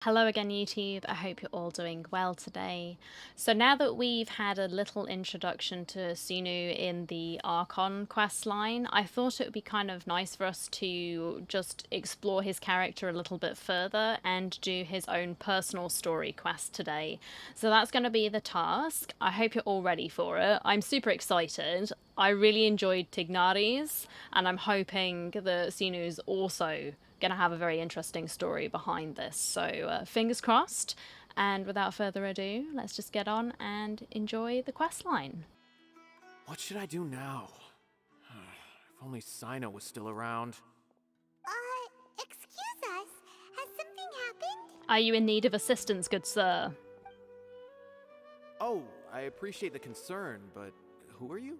Hello again, YouTube. I hope you're all doing well today. So now that we've had a little introduction to Cyno in the Archon quest line, I thought it would be kind of nice for us to just explore his character a little bit further and do his own personal story quest today. So that's going to be the task. I hope you're all ready for it. I'm super excited. I really enjoyed Tignari's, and I'm hoping that Cyno's also going to have a very interesting story behind this. So fingers crossed. And without further ado, let's just get on and enjoy the quest line. What should I do now? If only Cyno was still around. Excuse us. Has something happened? Are you in need of assistance, good sir? Oh, I appreciate the concern, but who are you?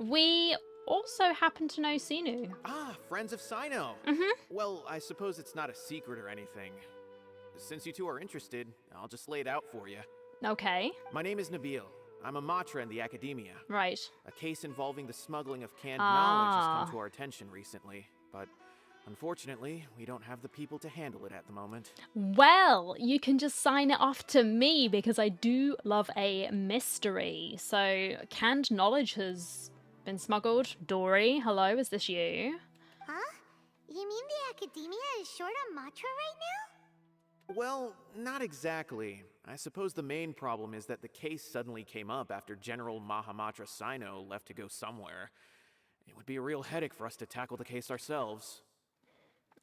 We also happen to know Cyno. Ah, friends of Cyno. Well, I suppose it's not a secret or anything. Since you two are interested, I'll just lay it out for you. Okay. My name is Nabil. I'm a matra in the academia. Right. A case involving the smuggling of canned knowledge has come to our attention recently, but unfortunately, we don't have the people to handle it at the moment. Well, you can just sign it off to me because I do love a mystery. So, canned knowledge has been smuggled. Dory, hello, is this you? Huh? You mean the academia is short on matra right now? Well, not exactly. I suppose the main problem is that the case suddenly came up after General Mahamatra Cyno left to go somewhere. It would be a real headache for us to tackle the case ourselves.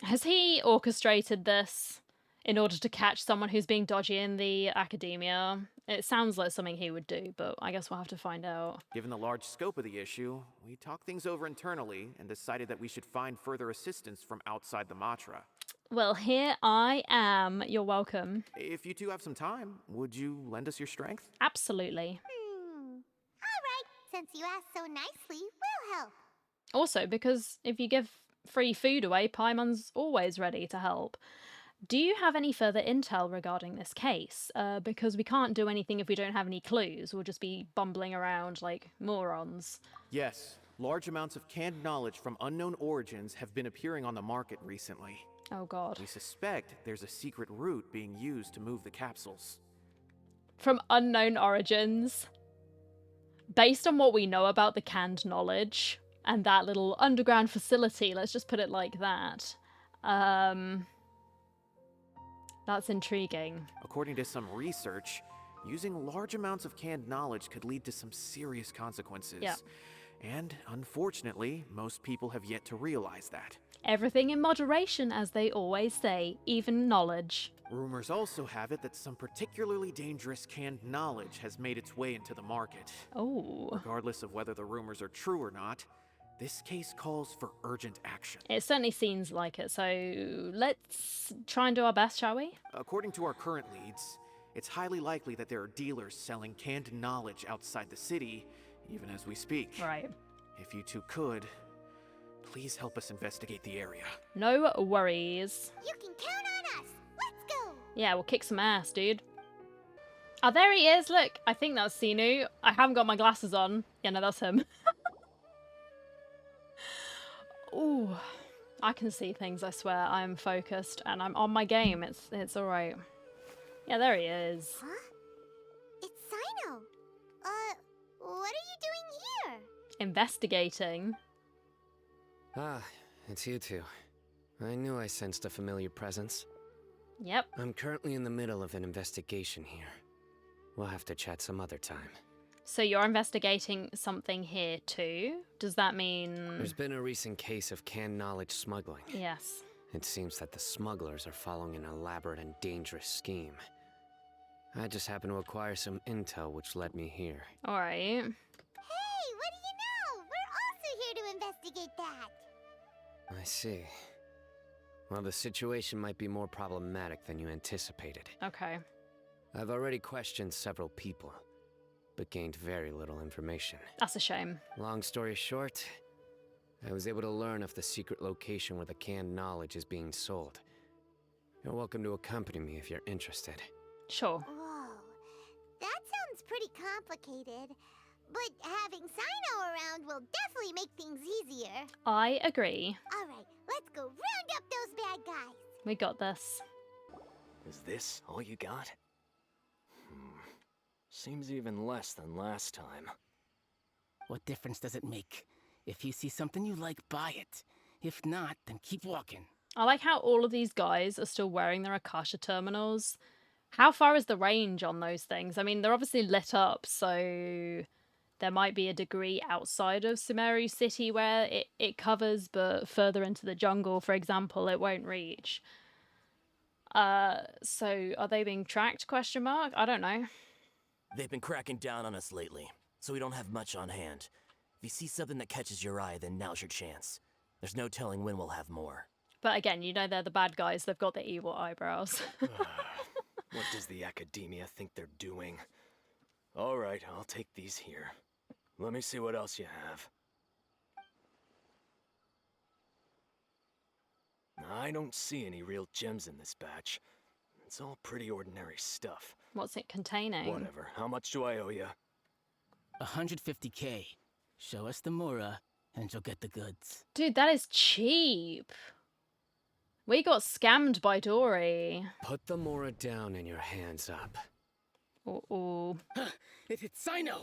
Has he orchestrated this in order to catch someone who's being dodgy in the academia? It sounds like something he would do, but I guess we'll have to find out. Given the large scope of the issue, we talked things over internally and decided that we should find further assistance from outside the Matra. Well, here I am. You're welcome. If you two have some time, would you lend us your strength? Absolutely. Alright, since you asked so nicely, we'll help. Also, because if you give free food away, Paimon's always ready to help. Do you have any further intel regarding this case? Because we can't do anything if we don't have any clues. We'll just be bumbling around like morons. Yes. Large amounts of canned knowledge from unknown origins have been appearing on the market recently. Oh god. We suspect there's a secret route being used to move the capsules. From unknown origins. Based on what we know about the canned knowledge and that little underground facility, let's just put it like that. That's intriguing. According to some research, using large amounts of canned knowledge could lead to some serious consequences. Yeah. And unfortunately, most people have yet to realize that. Everything in moderation, as they always say, even knowledge. Rumors also have it that some particularly dangerous canned knowledge has made its way into the market. Oh. Regardless of whether the rumors are true or not, this case calls for urgent action. It certainly seems like it, so let's try and do our best, shall we? According to our current leads, it's highly likely that there are dealers selling canned knowledge outside the city, even as we speak. Right. If you two could, please help us investigate the area. No worries. You can count on us. Let's go. Yeah, we'll kick some ass, dude. Oh, there he is. Look, I think that's Cyno. I haven't got my glasses on. Yeah, no, that's him. Ooh, I can see things, I swear. I'm focused and I'm on my game. It's all right. Yeah, there he is. Huh? It's Cyno. What are you doing here? Investigating. Ah, it's you two. I knew I sensed a familiar presence. Yep. I'm currently in the middle of an investigation here. We'll have to chat some other time. So you're investigating something here too? Does that mean... There's been a recent case of canned knowledge smuggling. Yes. It seems that the smugglers are following an elaborate and dangerous scheme. I just happened to acquire some intel which led me here. All right. Hey, what do you know? We're also here to investigate that. I see. Well, the situation might be more problematic than you anticipated. Okay. I've already questioned several people, but gained very little information. That's a shame. Long story short, I was able to learn of the secret location where the canned knowledge is being sold. You're welcome to accompany me if you're interested. Sure. Whoa, that sounds pretty complicated. But having Cyno around will definitely make things easier. I agree. Alright, let's go round up those bad guys. We got this. Is this all you got? Seems even less than last time. What difference does it make? If you see something you like, buy it. If not, then keep walking. I like how all of these guys are still wearing their Akasha terminals. How far is the range on those things? I mean, they're obviously lit up, so there might be a degree outside of Sumeru City where it covers, but further into the jungle, for example, it won't reach. So are they being tracked, question mark? I don't know. They've been cracking down on us lately, so we don't have much on hand. If you see something that catches your eye, then now's your chance. There's no telling when we'll have more. But again, you know they're the bad guys. They've got the evil eyebrows. What does the academia think they're doing? All right, I'll take these here. Let me see what else you have. I don't see any real gems in this batch. It's all pretty ordinary stuff. What's it containing? Whatever. How much do I owe you? 150K. Show us the Mora, and you'll get the goods. Dude, that is cheap. We got scammed by Dory. Put the Mora down and your hands up. Uh-oh. It's Cyno!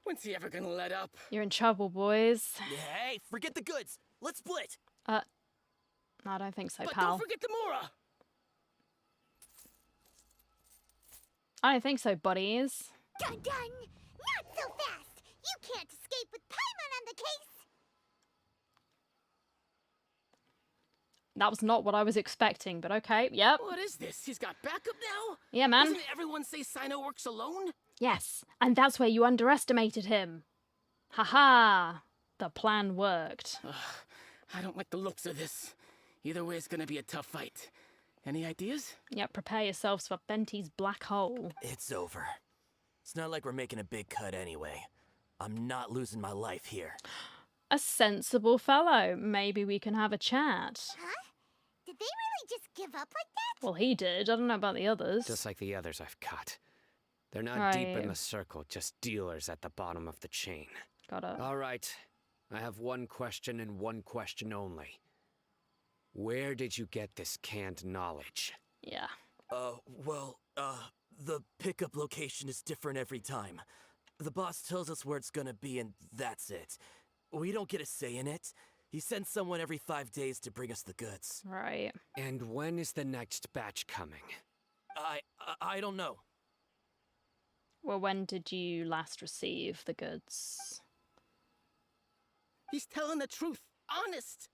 When's he ever gonna let up? You're in trouble, boys. Hey, forget the goods! Let's split! I don't think so, But pal. don't forget the Mora! I don't think so, buddies. Dun dun! Not so fast! You can't escape with Paimon on the case! That was not what I was expecting, but okay, yep. What is this? He's got backup now? Yeah, man. Doesn't everyone say Cyno works alone? Yes, and that's where you underestimated him. Haha! The plan worked. I don't like the looks of this. Either way, it's gonna be a tough fight. Any ideas? Yep, prepare yourselves for Benty's black hole. It's over. It's not like we're making a big cut anyway. I'm not losing my life here. A sensible fellow. Maybe we can have a chat. Huh? Did they really just give up like that? Well, he did. I don't know about the others. Just like the others I've cut. They're not deep in Right. the circle, just dealers at the bottom of the chain. Got it. All right. I have one question and one question only. Where did you get this canned knowledge? Yeah. The pickup location is different every time. The boss tells us where it's gonna be and that's it. We don't get a say in it. He sends someone every 5 days to bring us the goods. Right. And when is the next batch coming? I don't know. Well, when did you last receive the goods? He's telling the truth. Honest.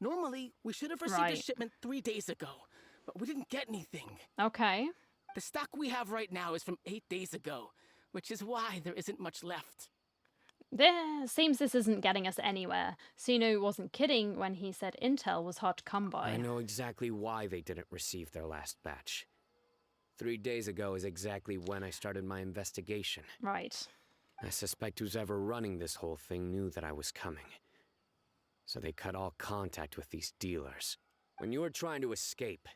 Normally, we should have received a Right. shipment 3 days ago, but we didn't get anything. Okay. The stock we have right now is from 8 days ago, which is why there isn't much left. Seems this isn't getting us anywhere. Cyno wasn't kidding when he said intel was hard to come by. I know exactly why they didn't receive their last batch. 3 days ago is exactly when I started my investigation. Right. I suspect who's ever running this whole thing knew that I was coming. So they cut all contact with these dealers. When you were trying to escape,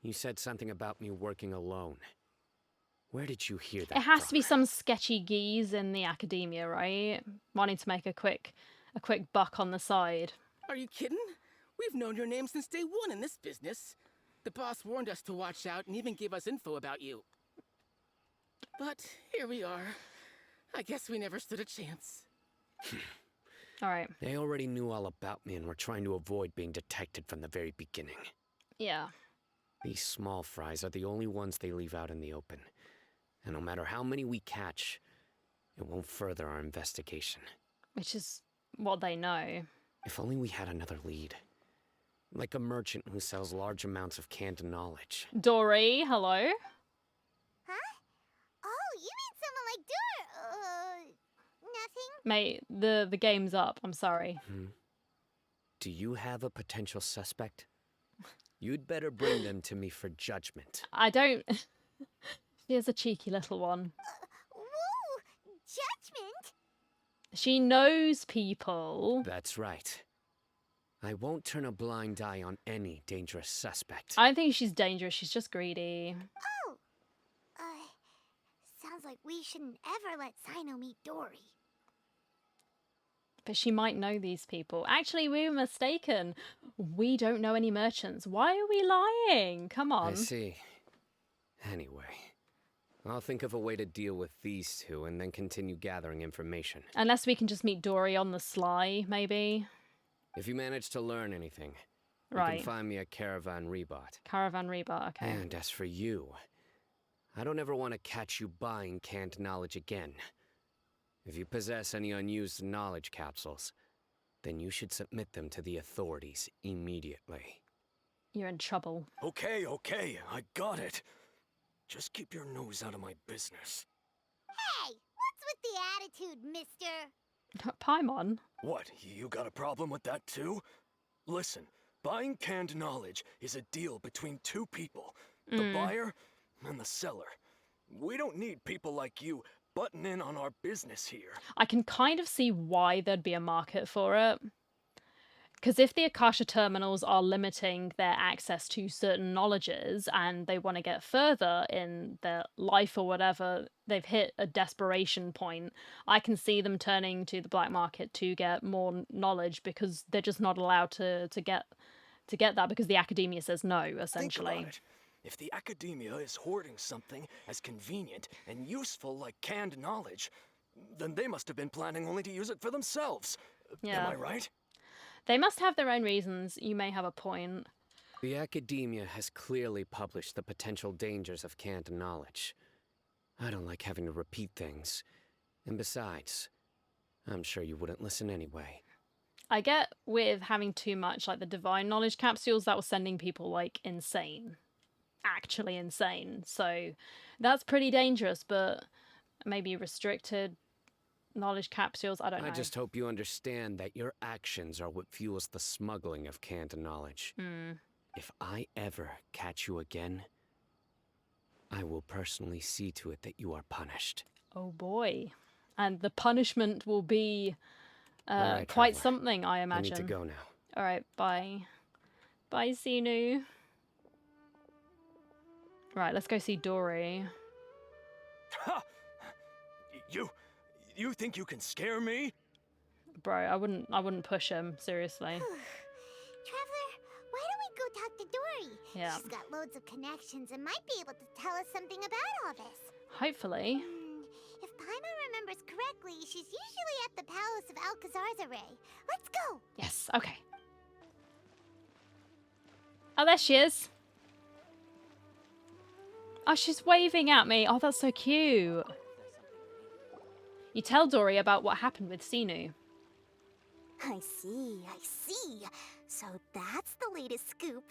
you said something about me working alone. Where did you hear that It has from? to be some sketchy geese in the academia, right? Wanting to make a quick buck on the side. Are you kidding? We've known your name since day one in this business. The boss warned us to watch out and even gave us info about you. But here we are. I guess we never stood a chance. All right. They already knew all about me and were trying to avoid being detected from the very beginning. Yeah. These small fries are the only ones they leave out in the open. And no matter how many we catch, it won't further our investigation. Which is what they know. If only we had another lead. Like a merchant who sells large amounts of canned knowledge. Dory, hello? Huh? Oh, you mean someone like nothing? Mate, the game's up. I'm sorry. Do you have a potential suspect? You'd better bring them to me for judgment. I don't... She is a cheeky little one. Woo! Judgment? She knows people. That's right. I won't turn a blind eye on any dangerous suspect. I don't think she's dangerous. She's just greedy. Oh! Sounds like we shouldn't ever let Cyno meet Dory. But she might know these people. Actually, we were mistaken. We don't know any merchants. Why are we lying? Come on. I see. Anyway, I'll think of a way to deal with these two and then continue gathering information. Unless we can just meet Dory on the sly, maybe. If you manage to learn anything, you Right. can find me a Caravan Rebot. Caravan Rebot, okay. And as for you, I don't ever want to catch you buying canned knowledge again. If you possess any unused knowledge capsules, then you should submit them to the authorities immediately. You're in trouble. Okay, I got it. Just keep your nose out of my business. Hey, what's with the attitude, mister? Paimon? What, you got a problem with that too? Listen, buying canned knowledge is a deal between two people, the buyer and the seller. We don't need people like you butting in on our business here. I can kind of see why there'd be a market for it. Because if the Akasha terminals are limiting their access to certain knowledges and they want to get further in their life or whatever, they've hit a desperation point, I can see them turning to the black market to get more knowledge because they're just not allowed to get that because the academia says no, essentially. Think about it. If the academia is hoarding something as convenient and useful like canned knowledge, then they must have been planning only to use it for themselves. Yeah. Am I right? They must have their own reasons. You may have a point. The academia has clearly published the potential dangers of canned knowledge. I don't like having to repeat things. And besides, I'm sure you wouldn't listen anyway. I get with having too much, like the divine knowledge capsules, that was sending people, like, insane. Actually insane. So that's pretty dangerous, but maybe restricted knowledge capsules, I don't know. I just hope you understand that your actions are what fuels the smuggling of canned knowledge. If I ever catch you again, I will personally see to it that you are punished. Oh boy. And the punishment will be All right, quite traveler. something, I I imagine. need to go now. Alright, bye. Bye, Cyno. Right, let's go see Dory. Ha! You think you can scare me? Bro, I wouldn't push him, seriously. Traveler, why don't we go talk to Dory? Yeah. She's got loads of connections and might be able to tell us something about all this. Hopefully. If Paimon remembers correctly, she's usually at the palace of Alcazar's. Let's go! Yes, okay. Oh, there she is. Oh, she's waving at me. Oh, that's so cute. You tell Dory about what happened with Cyno. I see. So that's the latest scoop.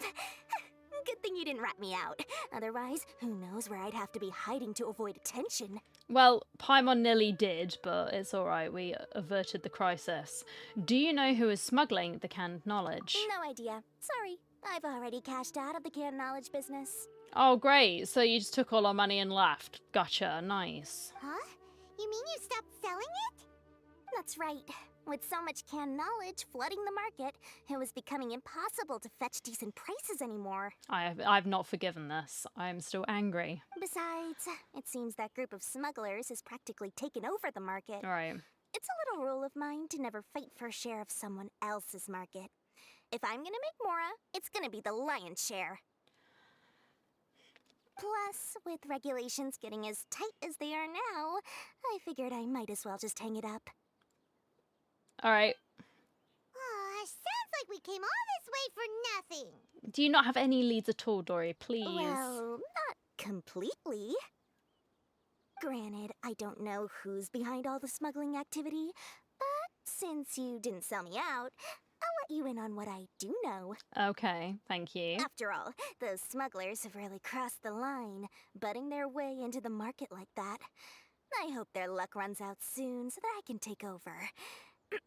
Good thing you didn't rat me out. Otherwise, who knows where I'd have to be hiding to avoid attention. Well, Paimon nearly did, but it's alright. We averted the crisis. Do you know who is smuggling the canned knowledge? No idea. Sorry. I've already cashed out of the canned knowledge business. Oh, great. So you just took all our money and left. Gotcha. Nice. Huh? You mean you stopped selling it? That's right. With so much canned knowledge flooding the market, it was becoming impossible to fetch decent prices anymore. I've not forgiven this. I'm still angry. Besides, it seems that group of smugglers has practically taken over the market. Alright. It's a little rule of mine to never fight for a share of someone else's market. If I'm gonna make Mora, it's gonna be the lion's share. Plus, with regulations getting as tight as they are now, I figured I might as well just hang it up. Alright. Sounds like we came all this way for nothing. Do you not have any leads at all, Dory? Please. Well, not completely. Granted, I don't know who's behind all the smuggling activity, but since you didn't sell me out, I'll let you in on what I do know. Okay, thank you. After all, those smugglers have really crossed the line, butting their way into the market like that. I hope their luck runs out soon so that I can take over.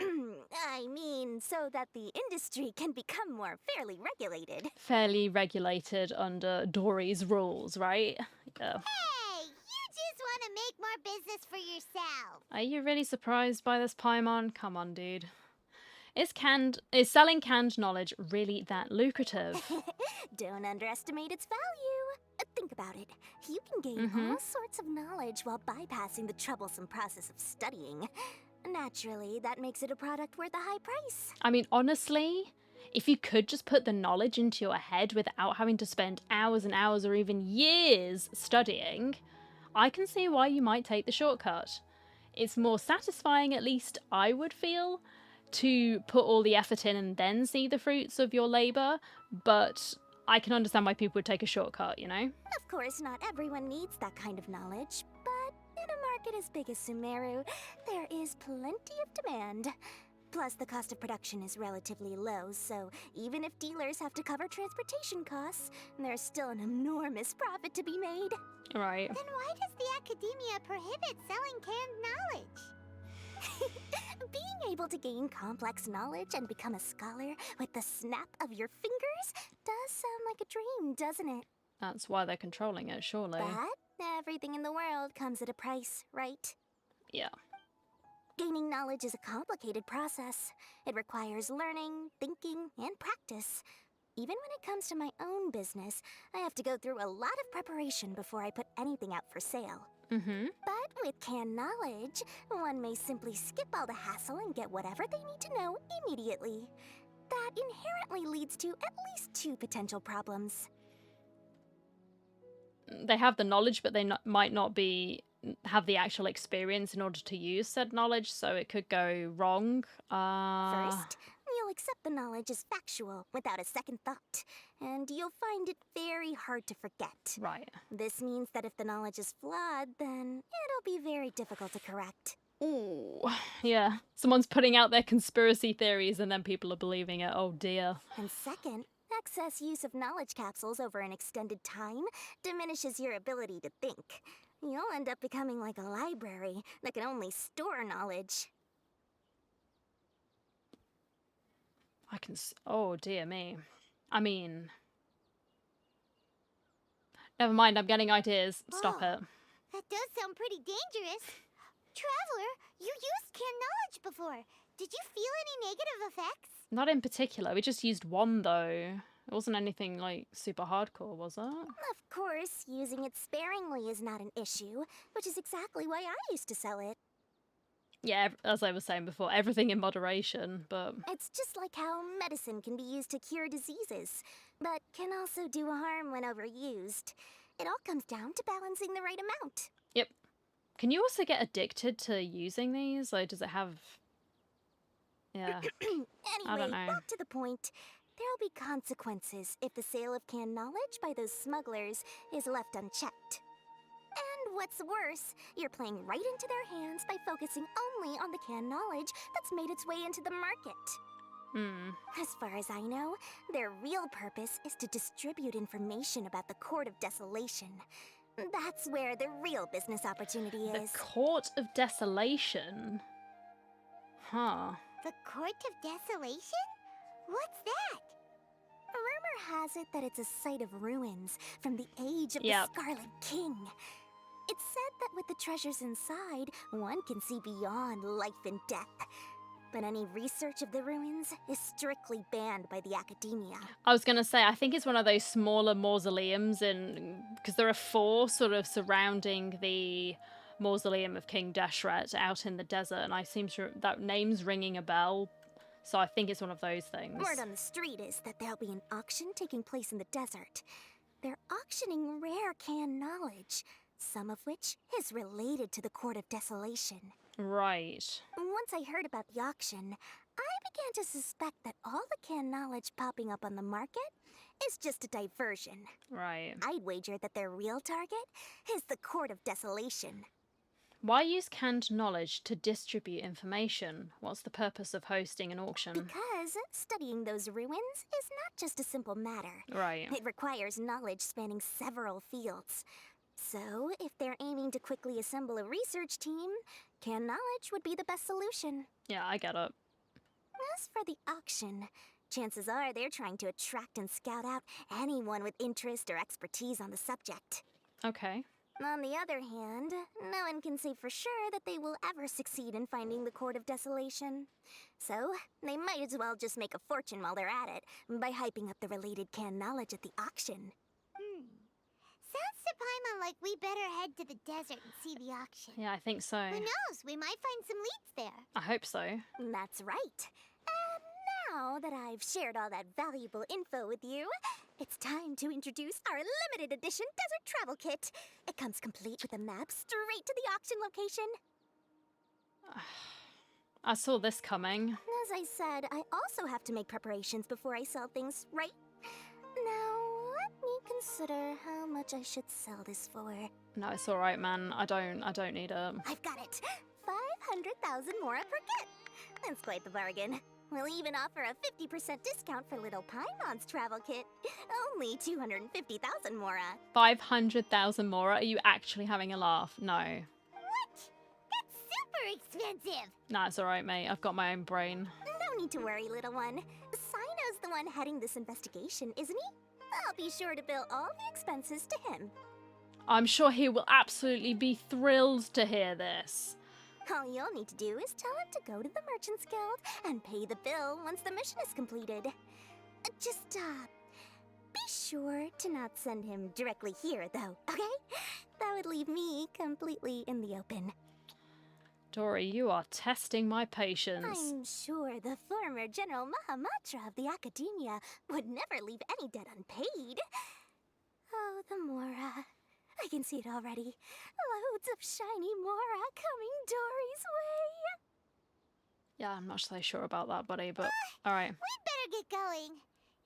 I mean, so that the industry can become more fairly regulated. Fairly regulated under Dory's rules, right? Yeah. Hey, you just want to make more business for yourself. Are you really surprised by this, Paimon? Come on, dude. Is selling canned knowledge really that lucrative? Don't underestimate its value. Think about it. You can gain all sorts of knowledge while bypassing the troublesome process of studying. Naturally, that makes it a product worth a high price. I mean, honestly, if you could just put the knowledge into your head without having to spend hours and hours or even years studying, I can see why you might take the shortcut. It's more satisfying, at least I would feel, to put all the effort in and then see the fruits of your labor, but I can understand why people would take a shortcut, you know? Of course, not everyone needs that kind of knowledge, but in a market as big as Sumeru, there is plenty of demand. Plus, the cost of production is relatively low, so even if dealers have to cover transportation costs, there's still an enormous profit to be made. Right. Then why does the academia prohibit selling canned knowledge? Being able to gain complex knowledge and become a scholar with the snap of your fingers does sound like a dream, doesn't it? That's why they're controlling it, surely. But everything in the world comes at a price, right? Yeah. Gaining knowledge is a complicated process. It requires learning, thinking, and practice. Even when it comes to my own business, I have to go through a lot of preparation before I put anything out for sale. Mm-hmm. But with canned knowledge, one may simply skip all the hassle and get whatever they need to know immediately. That inherently leads to at least 2 potential problems. They have the knowledge, but they might not have the actual experience in order to use said knowledge, so it could go wrong. First, you'll accept the knowledge as factual without a second thought, and you'll find it very hard to forget. Right. This means that if the knowledge is flawed, then it'll be very difficult to correct. Ooh, yeah. Someone's putting out their conspiracy theories and then people are believing it. Oh dear. And second, excess use of knowledge capsules over an extended time diminishes your ability to think. You'll end up becoming like a library that can only store knowledge. Oh dear me. I mean... Never mind, I'm getting ideas. Stop it. That does sound pretty dangerous. Traveler, you used canned knowledge before. Did you feel any negative effects? Not in particular. We just used one, though. It wasn't anything, like, super hardcore, was it? Of course, using it sparingly is not an issue, which is exactly why I used to sell it. Yeah, as I was saying before, everything in moderation, but... It's just like how medicine can be used to cure diseases, but can also do harm when overused. It all comes down to balancing the right amount. Yep. Can you also get addicted to using these? Like, does it have... Yeah. I don't Anyway, know. back to the point. There'll be consequences if the sale of canned knowledge by those smugglers is left unchecked. And what's worse, you're playing right into their hands by focusing only on the canned knowledge that's made its way into the market. As far as I know, their real purpose is to distribute information about the Court of Desolation. That's where the real business opportunity is. The Court of Desolation? Huh. The Court of Desolation? What's that? Rumor has it that it's a site of ruins from the age of Yep. the Scarlet King. It's said that with the treasures inside, one can see beyond life and death. But any research of the ruins is strictly banned by the academia. I was going to say, I think it's one of those smaller mausoleums because there are 4 sort of surrounding the mausoleum of King Deshret out in the desert, and I seem to... that name's ringing a bell, so I think it's one of those things. Word on the street is that there'll be an auction taking place in the desert. They're auctioning rare canned knowledge, some of which is related to the Court of Desolation. Right. Once I heard about the auction, I began to suspect that all the canned knowledge popping up on the market is just a diversion. Right. I'd wager that their real target is the Court of Desolation. Why use canned knowledge to distribute information? What's the purpose of hosting an auction? Because studying those ruins is not just a simple matter. Right. It requires knowledge spanning several fields. So, if they're aiming to quickly assemble a research team, canned knowledge would be the best solution. Yeah, I get it. As for the auction, chances are they're trying to attract and scout out anyone with interest or expertise on the subject. Okay. On the other hand, no one can say for sure that they will ever succeed in finding the Court of Desolation. So, they might as well just make a fortune while they're at it by hyping up the related canned knowledge at the auction. Sounds to Paimon like we better head to the desert and see the auction. Yeah, I think so. Who knows? We might find some leads there. I hope so. That's right. And now that I've shared all that valuable info with you, it's time to introduce our limited edition desert travel kit. It comes complete with a map straight to the auction location. I saw this coming. As I said, I also have to make preparations before I sell things, right? Now, let me consider how much I should sell this for. No, it's all right, man. I don't need it. I've got it. 500,000 mora per kit. That's quite the bargain. We'll even offer a 50% discount for Little Paimon's travel kit. Only 250,000 mora. 500,000 more? Are you actually having a laugh? No. What? That's super expensive. Nah, it's all right, mate. I've got my own brain. No need to worry, little one. Cyno's the one heading this investigation, isn't he? I'll be sure to bill all the expenses to him. I'm sure he will absolutely be thrilled to hear this. All you'll need to do is tell him to go to the Merchants Guild and pay the bill once the mission is completed. Just, be sure to not send him directly here, though, okay? That would leave me completely in the open. Dory, you are testing my patience. I'm sure the former General Mahamatra of the Academia would never leave any debt unpaid. Oh, the Mora. I can see it already. Loads of shiny Mora coming Dory's way. Yeah, I'm not so sure about that, buddy, but alright. We better get going.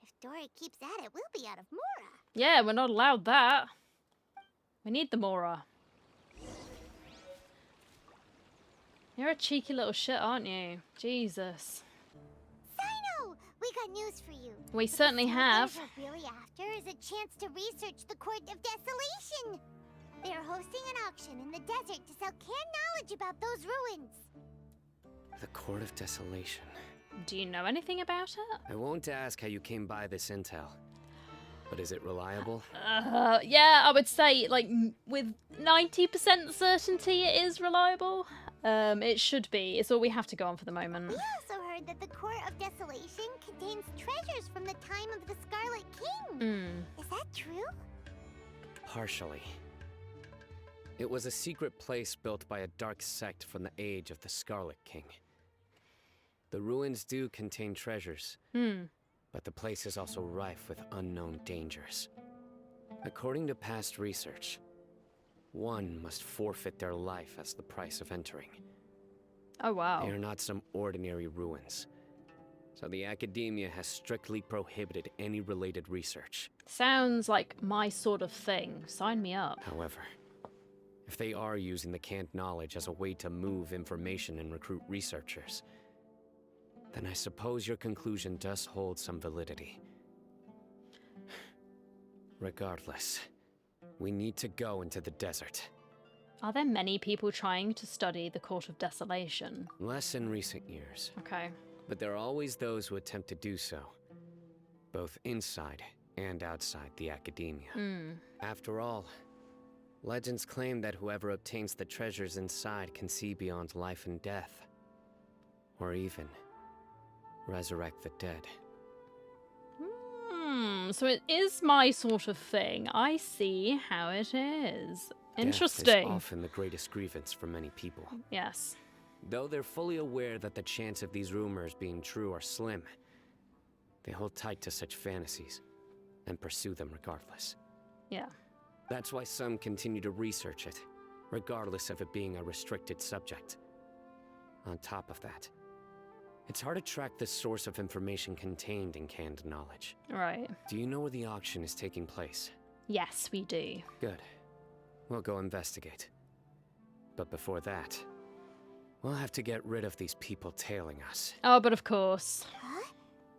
If Dory keeps at it, we'll be out of Mora. Yeah, we're not allowed that. We need the Mora. You're a cheeky little shit, aren't you? Jesus. Cyno! We got news for you. We certainly have. What we're really after is a chance to research the Court of Desolation. They're hosting an auction in the desert to sell canned knowledge about those ruins. The Court of Desolation. Do you know anything about it? I won't ask how you came by this intel. But is it reliable? Yeah, I would say, like, with 90% certainty it is reliable. It should be. It's all we have to go on for the moment. We also heard that the Court of Desolation contains treasures from the time of the Scarlet King. Is that true? Partially. It was a secret place built by a dark sect from the age of the Scarlet King. The ruins do contain treasures, but the place is also rife with unknown dangers. According to past research, one must forfeit their life as the price of entering. Oh, wow. They are not some ordinary ruins, so the Academia has strictly prohibited any related research. Sounds like my sort of thing. Sign me up. However, if they are using the canned knowledge as a way to move information and recruit researchers, then I suppose your conclusion does hold some validity. Regardless, we need to go into the desert. Are there many people trying to study the Court of Desolation? Less in recent years, Okay. but there are always those who attempt to do so, both inside and outside the Academia. After all, legends claim that whoever obtains the treasures inside can see beyond life and death, or even resurrect the dead. So it is my sort of thing. I see how it is. Death Interesting. is often the greatest grievance for many people. Yes. Though they're fully aware that the chance of these rumors being true are slim, they hold tight to such fantasies and pursue them regardless. Yeah. That's why some continue to research it, regardless of it being a restricted subject. On top of that, it's hard to track the source of information contained in canned knowledge. Right. Do you know where the auction is taking place? Yes, we do. Good. We'll go investigate. But before that, we'll have to get rid of these people tailing us. Oh, but of course. Huh?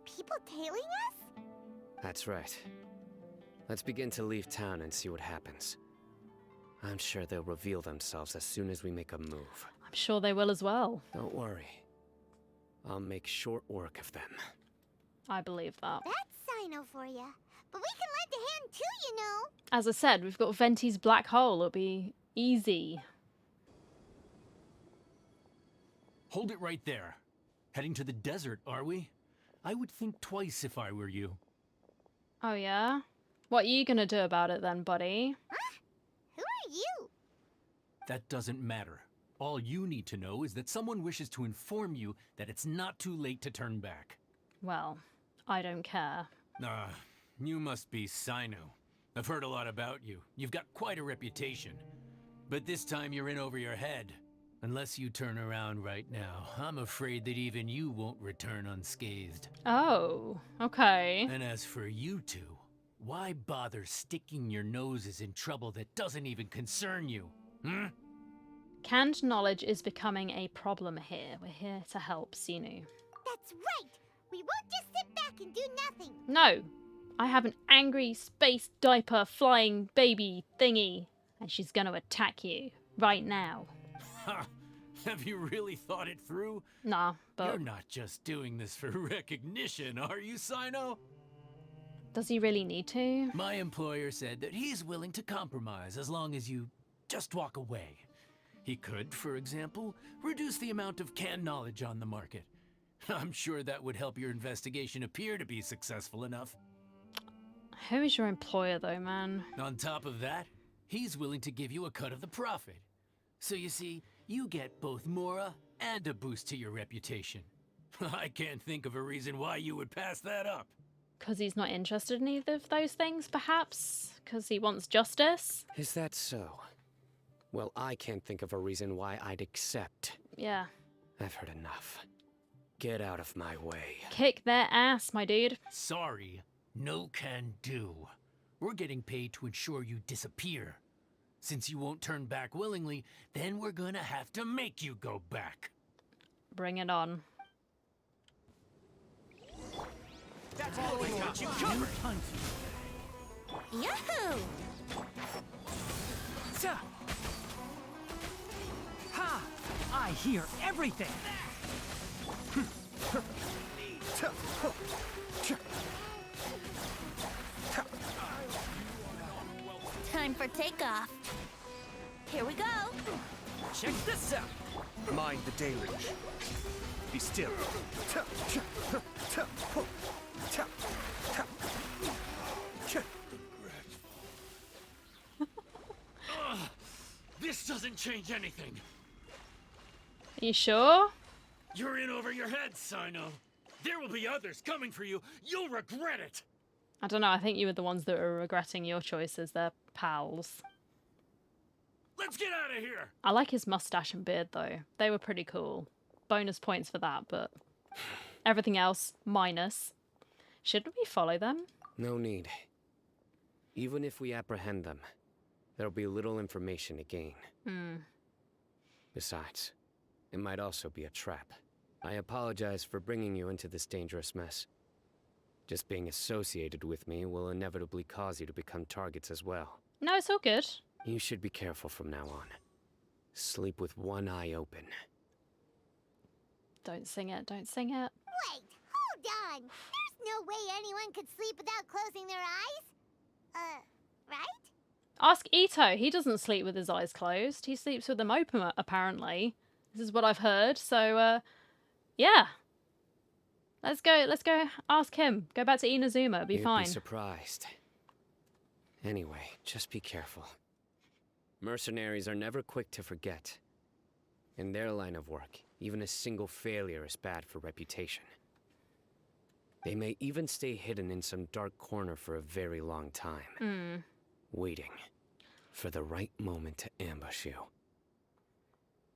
People tailing us? That's right. Let's begin to leave town and see what happens. I'm sure they'll reveal themselves as soon as we make a move. I'm sure they will as well. Don't worry. I'll make short work of them. I believe that. That's Cyno for ya. But we can lend a hand too, you know. As I said, we've got Venti's black hole. It'll be easy. Hold it right there. Heading to the desert, are we? I would think twice if I were you. Oh, yeah? What are you gonna do about it then, buddy? Who are you? That doesn't matter. All you need to know is that someone wishes to inform you that it's not too late to turn back. Well, I don't care. Ah, you must be Cyno. I've heard a lot about you. You've got quite a reputation. But this time you're in over your head. Unless you turn around right now, I'm afraid that even you won't return unscathed. Oh, okay. And as for you two, why bother sticking your noses in trouble that doesn't even concern you? Hmm? Canned knowledge is becoming a problem here. We're here to help Cyno. That's right! We won't just sit back and do nothing! No! I have an angry space diaper flying baby thingy, and she's gonna attack you right now. Ha! Have you really thought it through? Nah, but You're not just doing this for recognition, are you, Cyno? does he really need to? My employer said that he's willing to compromise as long as you just walk away. He could, for example, reduce the amount of canned knowledge on the market. I'm sure that would help your investigation appear to be successful enough. Who is your employer though, man? On top of that, he's willing to give you a cut of the profit. So you see, you get both Mora and a boost to your reputation. I can't think of a reason why you would pass that up. Because he's not interested in either of those things, perhaps? Because he wants justice? Is that so? Well, I can't think of a reason why I'd accept. Yeah. I've heard enough. Get out of my way. Kick their ass, my dude. Sorry, no can do. We're getting paid to ensure you disappear. Since you won't turn back willingly, then we're gonna have to make you go back. Bring it on. That's always got you covered! Yahoo! Ha! I hear everything! Time for takeoff. Here we go. Check this out! Mind the deluge. Be still. This doesn't change anything. Are you sure? You're in over your head, Cyno. There will be others coming for you. You'll regret it. I don't know, I think you were the ones that were regretting your choices. They're pals. Let's get out of here. I like his mustache and beard, though. They were pretty cool. Bonus points for that, but everything else, minus. Shouldn't we follow them? No need. Even if we apprehend them, there'll be little information to gain. Besides, it might also be a trap. I apologize for bringing you into this dangerous mess. Just being associated with me will inevitably cause you to become targets as well. No, it's all good. You should be careful from now on. Sleep with one eye open. Don't sing it, don't sing it. Wait, hold on! There's no way anyone could sleep without closing their eyes? Right? Ask Ito. He doesn't sleep with his eyes closed. He sleeps with them open, apparently. This is what I've heard. So, yeah. Let's go ask him. Go back to Inazuma. Be You'd fine. be surprised. Anyway, just be careful. Mercenaries are never quick to forget. In their line of work, even a single failure is bad for reputation. They may even stay hidden in some dark corner for a very long time. Waiting for the right moment to ambush you.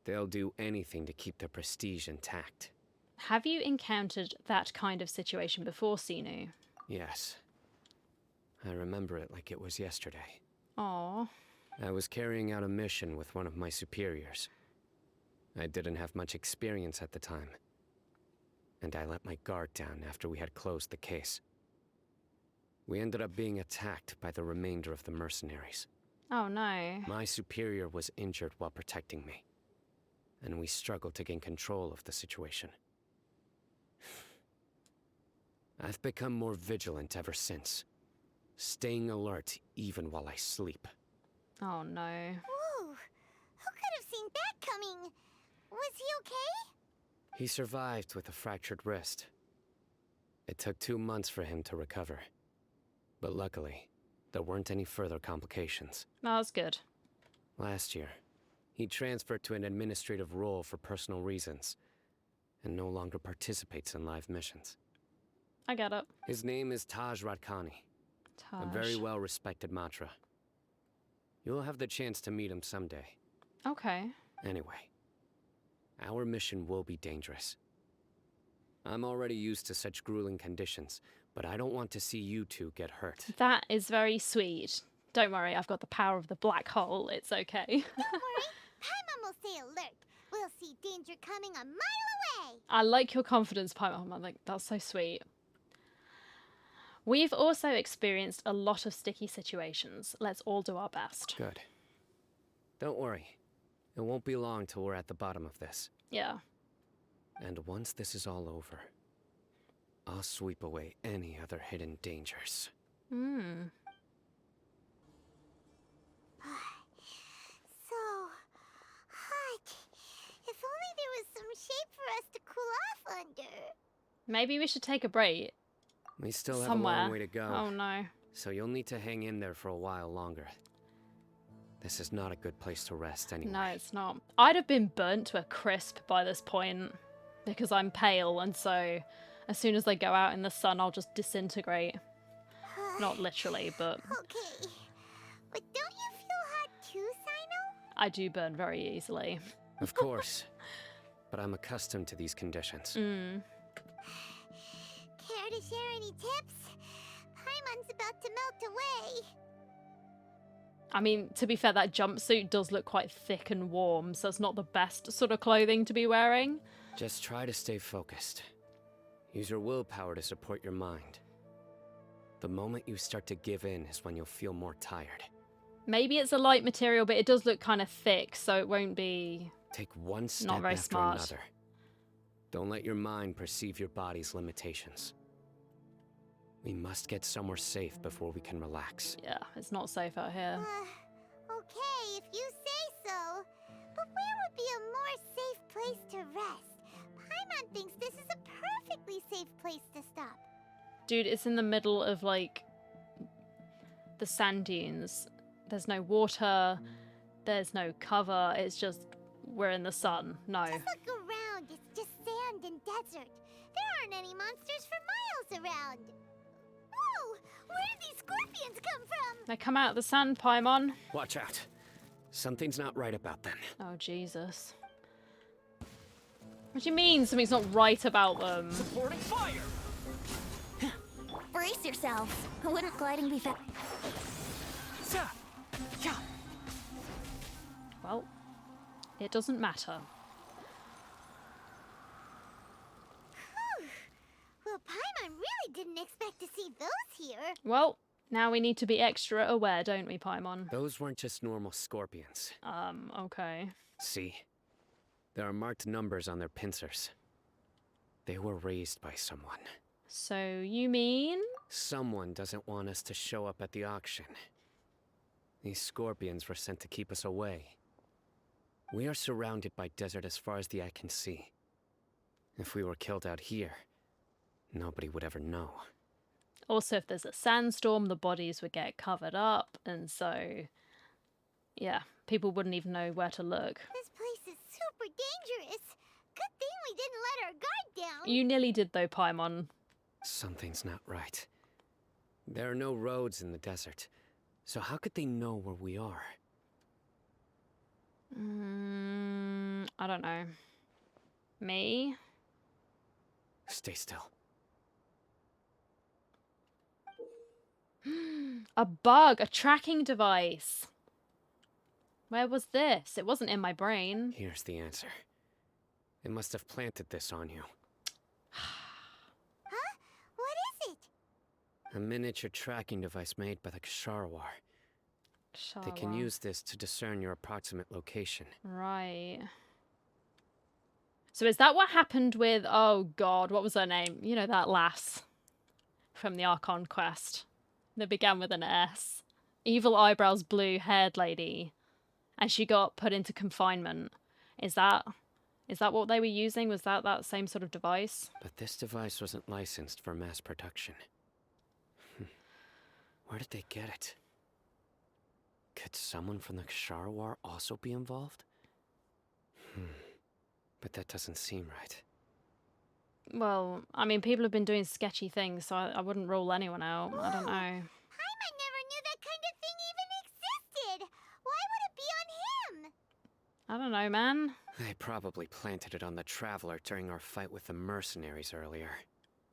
They'll do anything to keep their prestige intact. Have you encountered that kind of situation before, Cyno? Yes. I remember it like it was yesterday. Aww. I was carrying out a mission with one of my superiors. I didn't have much experience at the time, and I let my guard down after we had closed the case. We ended up being attacked by the remainder of the mercenaries. Oh no. My superior was injured while protecting me, and we struggled to gain control of the situation. I've become more vigilant ever since, staying alert even while I sleep. Oh no. Whoa! Who could have seen that coming? Was he okay? He survived with a fractured wrist. It took 2 months for him to recover. But luckily, there weren't any further complications. That was good. Last year, He transferred to an administrative role for personal reasons, and no longer participates in live missions. I get it. His name is Taj Radkani, a very Taj. well-respected Matra. You'll have the chance to meet him someday. Okay. Anyway, our mission will be dangerous. I'm already used to such grueling conditions, but I don't want to see you two get hurt. That is very sweet. Don't worry, I've got the power of the black hole. It's okay. Don't worry, Paimon will stay alert. We'll see danger coming a mile away. I like your confidence, Paimon. I'm like, that's so sweet. We've also experienced a lot of sticky situations. Let's all do our best. Good. Don't worry. It won't be long till we're at the bottom of this. Yeah. And once this is all over, I'll sweep away any other hidden dangers. Hmm. So hot. If only there was some shade for us to cool off under. Maybe we should take a break. We still have somewhere. a long way to go. Oh no. So you'll need to hang in there for a while longer. This is not a good place to rest anyway. No, it's not. I'd have been burnt to a crisp by this point because I'm pale, and so as soon as they go out in the sun, I'll just disintegrate. Not literally, but Okay. But don't you feel hot too, Cyno? I do burn very easily. Of course. But I'm accustomed to these conditions. Mm. Care to share any tips? Paimon's about to melt away. I mean, to be fair, that jumpsuit does look quite thick and warm, so it's not the best sort of clothing to be wearing. Just try to stay focused. Use your willpower to support your mind. The moment you start to give in is when you'll feel more tired. Maybe it's a light material, but it does look kind of thick, so it won't be... Take one step Not very after smart. another. Don't let your mind perceive your body's limitations. We must get somewhere safe before we can relax. Yeah, it's not safe out here. Okay, if you say so. But where would be a more safe place to rest? Paimon thinks this is a perfectly safe place to stop. Dude, it's in the middle of, like, the sand dunes. There's no water. There's no cover. It's just, we're in the sun. No. Just look around. It's just sand and desert. There aren't any monsters for miles around. Whoa! Where did these scorpions come from? They come out of the sand, Paimon. Watch out. Something's not right about them. Oh, Jesus. What do you mean something's not right about them? Supporting fire! Brace yourselves. Wouldn't gliding be fast? Well, it doesn't matter. Well, Paimon really didn't expect to see those here. Well, now we need to be extra aware, don't we, Paimon? Those weren't just normal scorpions. Okay. See? There are marked numbers on their pincers. They were raised by someone. So you mean? Someone doesn't want us to show up at the auction. These scorpions were sent to keep us away. We are surrounded by desert as far as the eye can see. If we were killed out here, nobody would ever know. Also, if there's a sandstorm, the bodies would get covered up, and so... yeah, people wouldn't even know where to look. This place is super dangerous. Good thing we didn't let our guard down. You nearly did, though, Paimon. Something's not right. There are no roads in the desert, so how could they know where we are? I don't know. Me? Stay still. A bug, a tracking device. Where was this? It wasn't in my brain. Here's the answer. They must have planted this on you. Huh? What is it? A miniature tracking device made by the Ksharawar. They can Shala. use this to discern your approximate location. Right. So is that what happened with, oh god, what was her name? You know, that lass from the Archon quest. That began with an S. Evil eyebrows, blue haired lady. And she got put into confinement. Is that what they were using? Was that same sort of device? But this device wasn't licensed for mass production. Where did they get it? Could someone from the Ksharawar also be involved? But that doesn't seem right. Well, I mean, people have been doing sketchy things, so I wouldn't rule anyone out. I don't know. Paimon never knew that kind of thing even existed. Why would it be on him? I don't know, man. They probably planted it on the Traveler during our fight with the mercenaries earlier.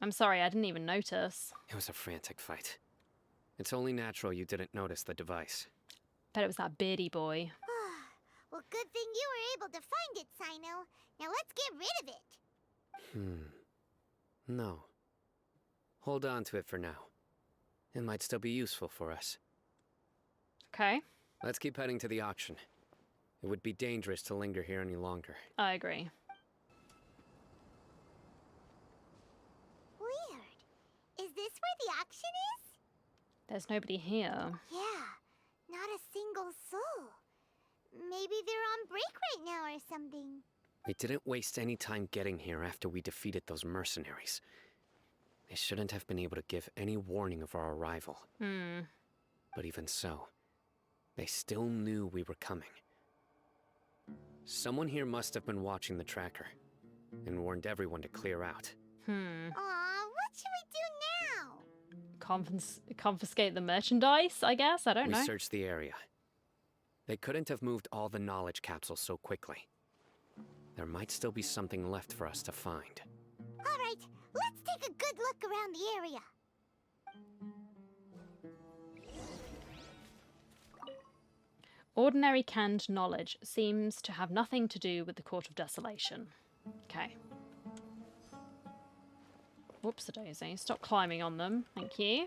I'm sorry, I didn't even notice. It was a frantic fight. It's only natural you didn't notice the device. Bet it was that beardy boy. Well, good thing you were able to find it, Cyno. Now let's get rid of it. No. Hold on to it for now. It might still be useful for us. Okay, Let's keep heading to the auction. It would be dangerous to linger here any longer. I agree. Weird. Is this where the auction is? There's nobody here. Yeah, not a single soul. Maybe they're on break right now or something. We didn't waste any time getting here after we defeated those mercenaries. They shouldn't have been able to give any warning of our arrival. But even so, they still knew we were coming. Someone here must have been watching the tracker and warned everyone to clear out. Aw, what should we do now? Confiscate the merchandise, I guess? I don't know. We searched the area. They couldn't have moved all the knowledge capsules so quickly. There might still be something left for us to find. All right, let's take a good look around the area. Ordinary canned knowledge seems to have nothing to do with the Court of Desolation. Okay. Whoops-a-daisy. Stop climbing on them. Thank you.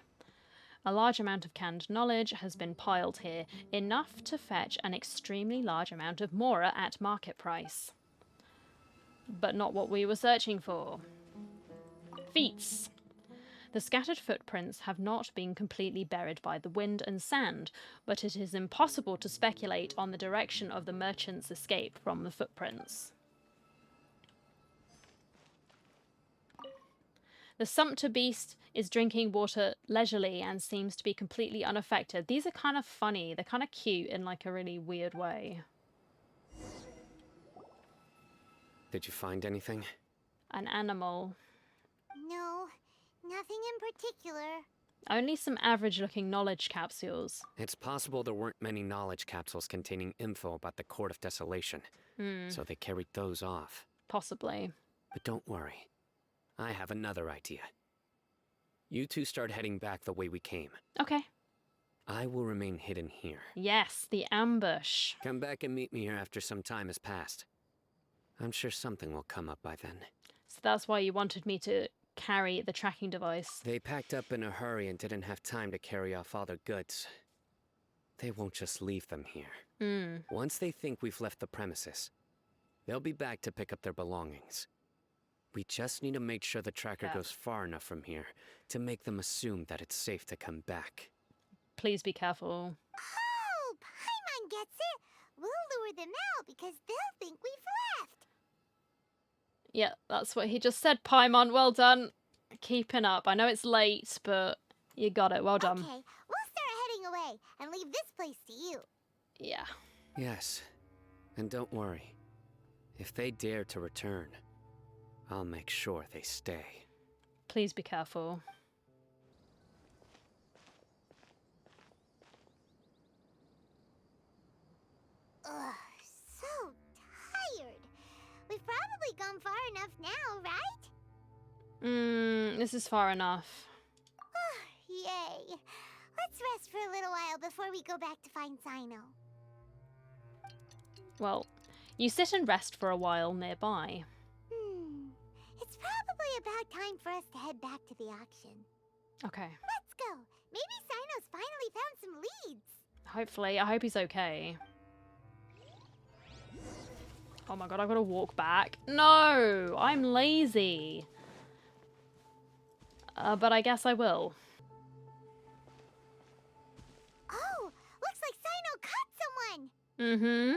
A large amount of canned knowledge has been piled here, enough to fetch an extremely large amount of Mora at market price. But not what we were searching for. Feats. The scattered footprints have not been completely buried by the wind and sand, but it is impossible to speculate on the direction of the merchant's escape from the footprints. The sumpter beast is drinking water leisurely and seems to be completely unaffected. These are kind of funny. They're kind of cute in like a really weird way. Did you find anything? An animal. No, nothing in particular. Only some average-looking knowledge capsules. It's possible there weren't many knowledge capsules containing info about the Court of Desolation, so they carried those off. Possibly. But don't worry. I have another idea. You two start heading back the way we came. Okay. I will remain hidden here. Yes, the ambush. Come back and meet me here after some time has passed. I'm sure something will come up by then. So that's why you wanted me to carry the tracking device. They packed up in a hurry and didn't have time to carry off all their goods. They won't just leave them here. Once they think we've left the premises, they'll be back to pick up their belongings. We just need to make sure the tracker goes far enough from here to make them assume that it's safe to come back. Please be careful. Oh, Paimon gets it. We'll lure them out because they'll think we've left. Yeah, that's what he just said, Paimon. Well done. Keeping up. I know it's late, but you got it. Well done. Okay, we'll start heading away and leave this place to you. Yeah. Yes, and don't worry. If they dare to return, I'll make sure they stay. Please be careful. Ugh, so tired. We've probably gone far enough now, right? This is far enough. Yay. Let's rest for a little while before we go back to find Cyno. Well, you sit and rest for a while nearby. It's probably about time for us to head back to the auction. Okay. Let's go. Maybe Cyno's finally found some leads. Hopefully. I hope he's okay. Oh my god, I've got to walk back. No! I'm lazy. But I guess I will. Oh, looks like Cyno caught someone.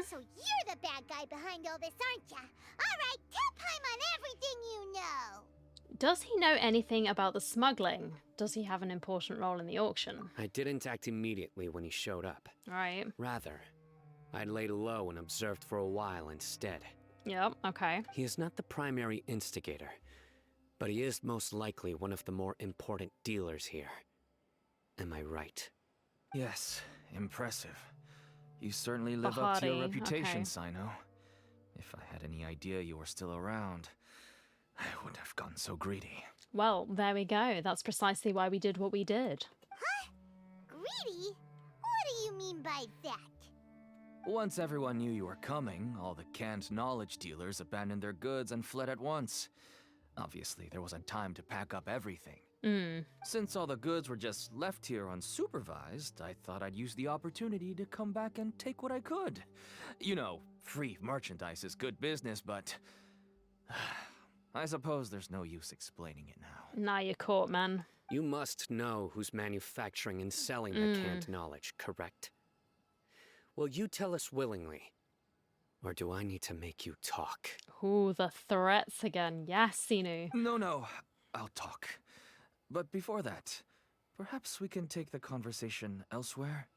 So you're the bad guy behind all this, aren't ya? All right, tell Paimon everything you know. Does he know anything about the smuggling? Does he have an important role in the auction? I didn't act immediately when he showed up. Right. Rather, I laid low and observed for a while instead. Yep, okay. He is not the primary instigator, but he is most likely one of the more important dealers here. Am I right? Yes, impressive. You certainly live up to Bahari, your reputation, okay. Cyno. If I had any idea you were still around, I wouldn't have gotten so greedy. Well, there we go. That's precisely why we did what we did. Greedy? What do you mean by that? Once everyone knew you were coming, all the canned knowledge dealers abandoned their goods and fled at once. Obviously, there wasn't time to pack up everything. Since all the goods were just left here unsupervised, I thought I'd use the opportunity to come back and take what I could. You know, free merchandise is good business, but I suppose there's no use explaining it now. Now you're caught, man. You must know who's manufacturing and selling the canned knowledge, correct? Will you tell us willingly? Or do I need to make you talk? Ooh, the threats again. Yes, Cyno. No, I'll talk. But before that, perhaps we can take the conversation elsewhere?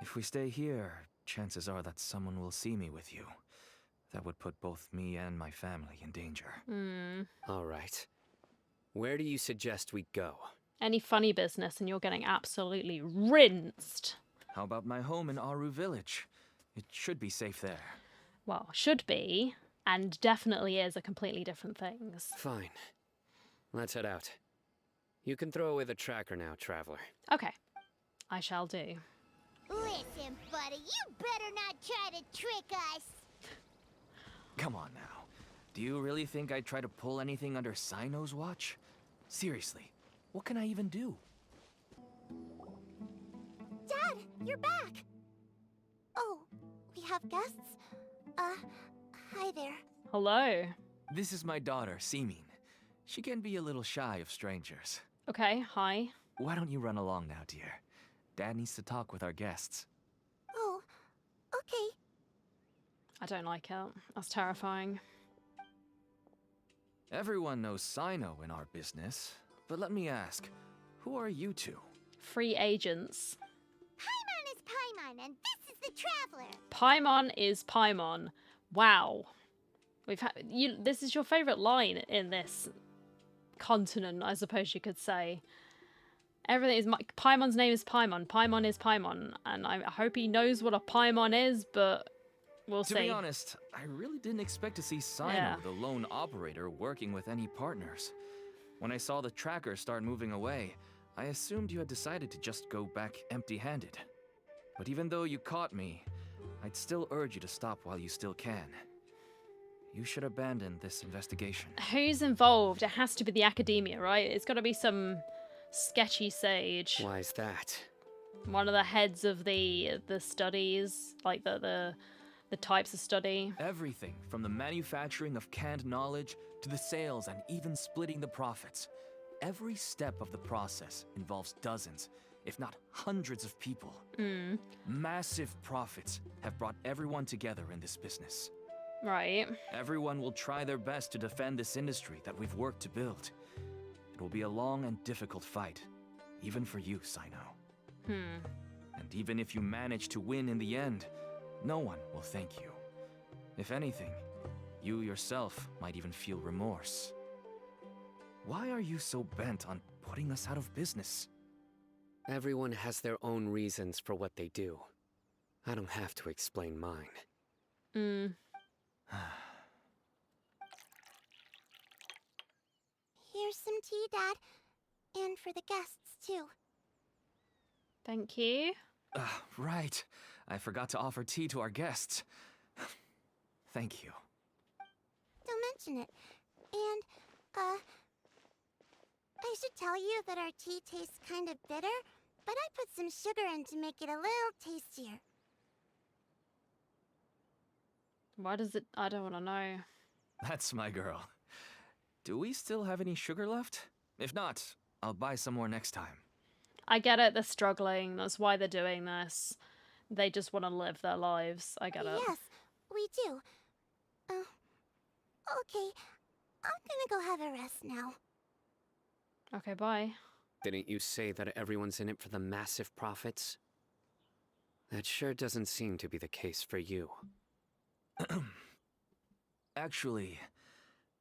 If we stay here, chances are that someone will see me with you. That would put both me and my family in danger. All right. Where do you suggest we go? Any funny business and you're getting absolutely rinsed. How about my home in Aru Village? It should be safe there. Well, should be, and definitely is, are completely different things. Fine. Let's head out. You can throw away the tracker now, Traveler. Okay, I shall do. Listen, buddy, you better not try to trick us. Come on now. Do you really think I'd try to pull anything under Cyno's watch? Seriously, what can I even do? Dad, you're back! Oh, we have guests? Hi there. Hello. This is my daughter, Seemin. She can be a little shy of strangers. Okay, hi. Why don't you run along now, dear? Dad needs to talk with our guests. Oh, okay. I don't like it. That's terrifying. Everyone knows Cyno in our business, but let me ask, who are you two? Free agents. Paimon is Paimon, and this is the Traveler. Paimon is Paimon. Wow. We've had you. This is your favorite line in this continent, I suppose you could say. Everything is Paimon's name is Paimon. Paimon is Paimon, and I hope he knows what a Paimon is, but we'll see. To be honest, I really didn't expect to see Cyno, Yeah. the lone operator, working with any partners. When I saw the tracker start moving away, I assumed you had decided to just go back empty-handed. But even though you caught me, I'd still urge you to stop while you still can. You should abandon this investigation. Who's involved? It has to be the academia, right? It's got to be some sketchy sage. Why is that? One of the heads of the studies, like the types of study. Everything from the manufacturing of canned knowledge to the sales and even splitting the profits. Every step of the process involves dozens, if not hundreds of people. Massive profits have brought everyone together in this business. Right. Everyone will try their best to defend this industry that we've worked to build. It will be a long and difficult fight, even for you, Cyno. And even if you manage to win in the end, no one will thank you. If anything, you yourself might even feel remorse. Why are you so bent on putting us out of business? Everyone has their own reasons for what they do. I don't have to explain mine. Here's some tea, Dad. And for the guests, too. Thank you. Right. I forgot to offer tea to our guests. Thank you. Don't mention it. And, I should tell you that our tea tastes kind of bitter, but I put some sugar in to make it a little tastier. Why does it... I don't want to know. That's my girl. Do we still have any sugar left? If not, I'll buy some more next time. I get it, they're struggling. That's why they're doing this. They just want to live their lives. I get it. Yes, we do. Okay. I'm gonna go have a rest now. Okay, bye. Didn't you say that everyone's in it for the massive profits? That sure doesn't seem to be the case for you. Actually,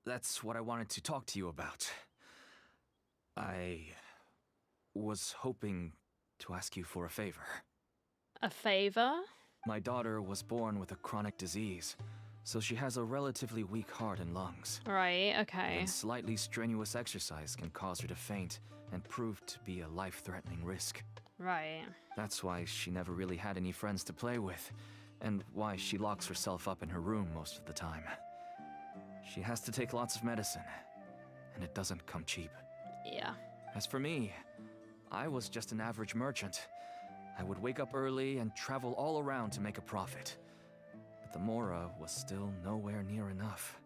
that's what I wanted to talk to you about. I was hoping to ask you for a favor. A favor? My daughter was born with a chronic disease, so she has a relatively weak heart and lungs. Right, okay. Even slightly strenuous exercise can cause her to faint and prove to be a life-threatening risk. Right. That's why she never really had any friends to play with, and why she locks herself up in her room most of the time. She has to take lots of medicine, and it doesn't come cheap. Yeah. As for me, I was just an average merchant. I would wake up early and travel all around to make a profit. But the Mora was still nowhere near enough.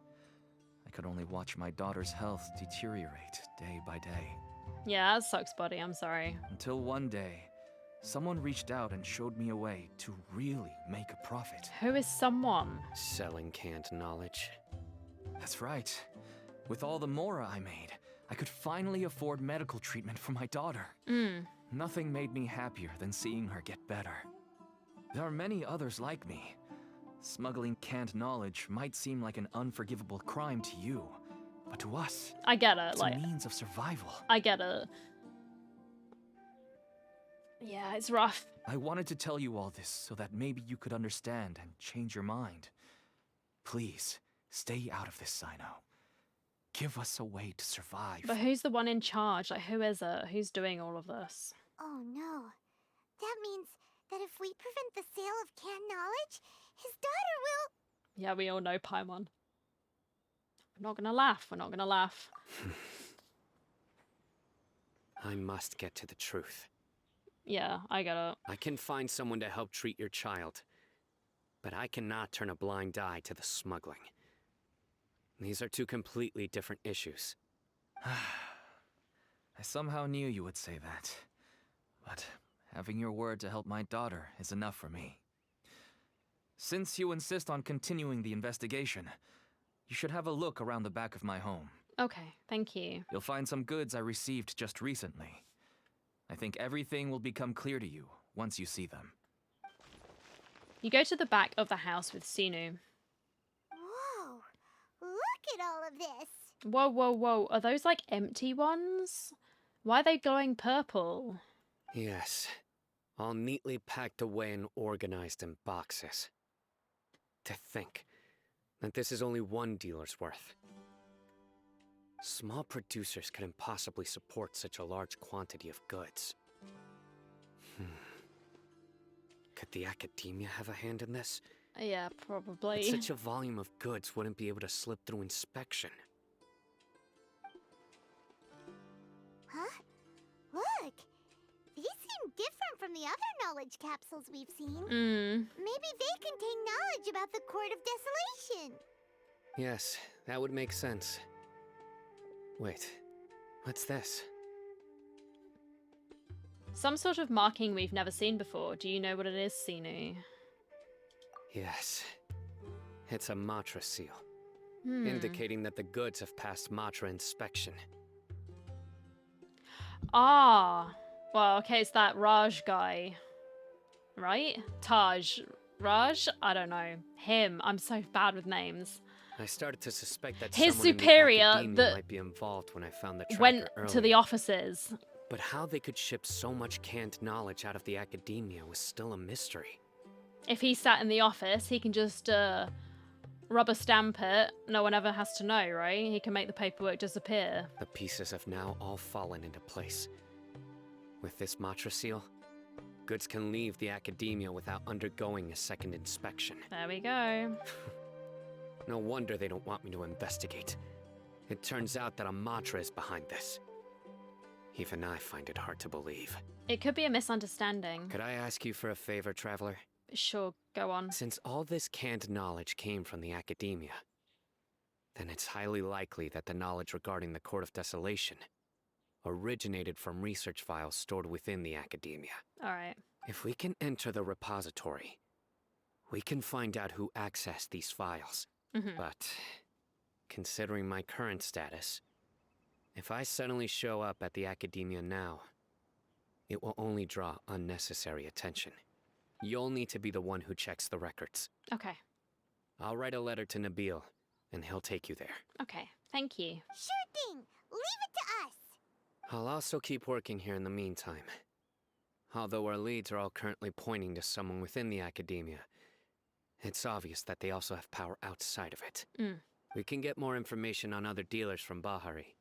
I could only watch my daughter's health deteriorate day by day. Yeah, that sucks, buddy. I'm sorry. Until one day, someone reached out and showed me a way to really make a profit. Who is someone? Selling canned knowledge. That's right. With all the Mora I made, I could finally afford medical treatment for my daughter. Nothing made me happier than seeing her get better. There are many others like me. Smuggling canned knowledge might seem like an unforgivable crime to you, but to us, I get it. it's Like, a means of survival. I get it. Yeah, it's rough. I wanted to tell you all this so that maybe you could understand and change your mind. Please, stay out of this, Cyno. Give us a way to survive. But who's the one in charge? Like, who is it? Who's doing all of this? Oh no. That means that if we prevent the sale of canned knowledge, his daughter will... Yeah, we all know Paimon. We're not gonna laugh. We're not gonna laugh. I must get to the truth. Yeah, I get it. I can find someone to help treat your child, but I cannot turn a blind eye to the smuggling. These are two completely different issues. I somehow knew you would say that. But having your word to help my daughter is enough for me. Since you insist on continuing the investigation, you should have a look around the back of my home. Okay, thank you. You'll find some goods I received just recently. I think everything will become clear to you once you see them. You go to the back of the house with Cyno. Whoa! Look at all of this! Whoa, whoa, whoa. Are those like empty ones? Why are they glowing purple? Yes, all neatly packed away and organized in boxes. To think that this is only one dealer's worth. Small producers couldn't possibly support such a large quantity of goods. Could the academia have a hand in this? Yeah, probably. But such a volume of goods wouldn't be able to slip through inspection. Huh? Look! These seem different from the other knowledge capsules we've seen. Maybe they contain knowledge about the Court of Desolation. Yes, that would make sense. Wait, what's this? Some sort of marking we've never seen before. Do you know what it is, Cyno? Yes, it's a Matra seal, indicating that the goods have passed Matra inspection. Ah, well, okay, it's that Raj guy, right? Taj, Raj? I don't know. Him. I'm so bad with names. I started to suspect that His someone in the superior academia that might be involved when I found the tracker went earlier. to the offices. But how they could ship so much canned knowledge out of the academia was still a mystery. If he sat in the office, he can just rubber stamp it. No one ever has to know, right? He can make the paperwork disappear. The pieces have now all fallen into place. With this Matra seal, goods can leave the academia without undergoing a second inspection. There we go. No wonder they don't want me to investigate. It turns out that a Matra is behind this. Even I find it hard to believe. It could be a misunderstanding. Could I ask you for a favor, Traveler? Sure, go on. Since all this canned knowledge came from the academia, then it's highly likely that the knowledge regarding the Court of Desolation originated from research files stored within the academia. Alright. If we can enter the repository, we can find out who accessed these files. But, considering my current status, if I suddenly show up at the academia now, it will only draw unnecessary attention. You'll need to be the one who checks the records. Okay. I'll write a letter to Nabil and he'll take you there. Okay, thank you. Sure thing. Leave it to us. I'll also keep working here in the meantime. Although our leads are all currently pointing to someone within the academia, it's obvious that they also have power outside of it. We can get more information on other dealers from Bahari.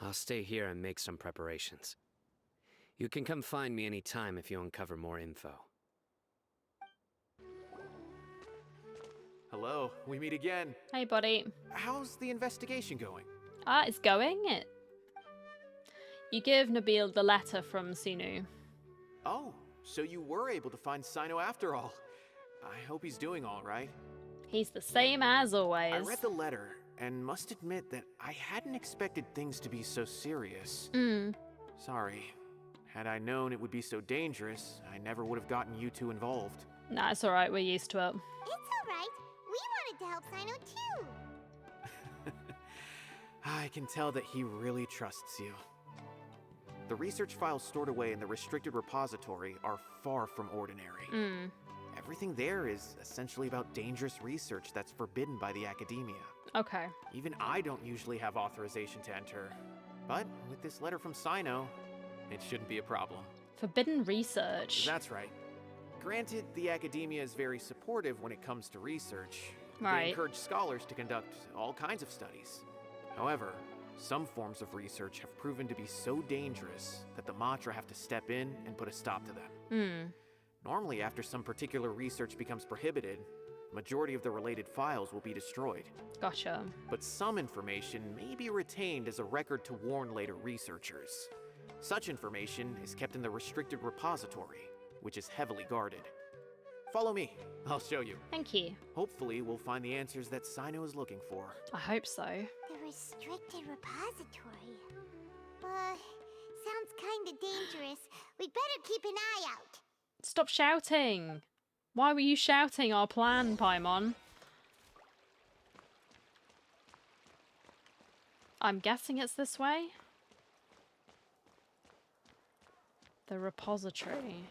I'll stay here and make some preparations. You can come find me anytime if you uncover more info. Hello, we meet again. Hey, buddy. How's the investigation going? It's going. You give Nabil the letter from Cyno. Oh, so you were able to find Cyno after all. I hope he's doing all right. He's the same as always. I read the letter and must admit that I hadn't expected things to be so serious. Sorry. Had I known it would be so dangerous, I never would have gotten you two involved. Nah, it's alright. We're used to it. It's alright. We wanted to help Cyno too. I can tell that he really trusts you. The research files stored away in the restricted repository are far from ordinary. Everything there is essentially about dangerous research that's forbidden by the academia. Okay. Even I don't usually have authorization to enter. But with this letter from Cyno, it shouldn't be a problem. Forbidden research. That's right. Granted, the academia is very supportive when it comes to research. Right. They encourage scholars to conduct all kinds of studies. However, some forms of research have proven to be so dangerous that the Matra have to step in and put a stop to them. Normally, after some particular research becomes prohibited, majority of the related files will be destroyed. Gotcha. But some information may be retained as a record to warn later researchers. Such information is kept in the restricted repository, which is heavily guarded. Follow me, I'll show you. Thank you. Hopefully, we'll find the answers that Cyno is looking for. I hope so. The restricted repository. Sounds kinda dangerous. We'd better keep an eye out. Stop shouting. Why were you shouting our plan, Paimon? I'm guessing it's this way. The repository.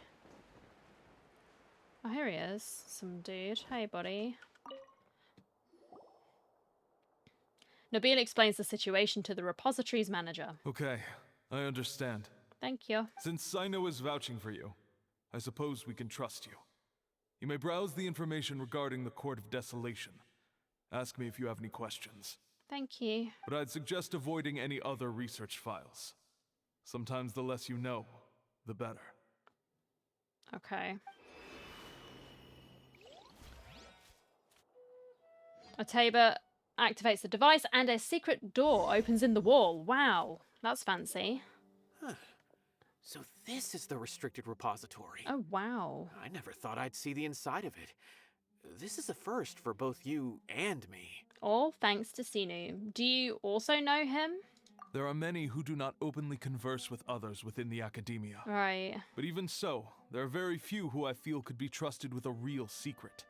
Oh, here he is. Some dude. Hey, buddy. Nabil explains the situation to the repository's manager. Okay, I understand. Thank you. Since Cyno is vouching for you, I suppose we can trust you. You may browse the information regarding the Court of Desolation. Ask me if you have any questions. Thank you. But I'd suggest avoiding any other research files. Sometimes the less you know, the better. Okay. Otaba activates the device and a secret door opens in the wall. Wow, that's fancy. Huh. So this is the restricted repository. Oh, wow. I never thought I'd see the inside of it. This is a first for both you and me. All thanks to Cyno. Do you also know him? There are many who do not openly converse with others within the academia. Right. But even so, there are very few who I feel could be trusted with a real secret.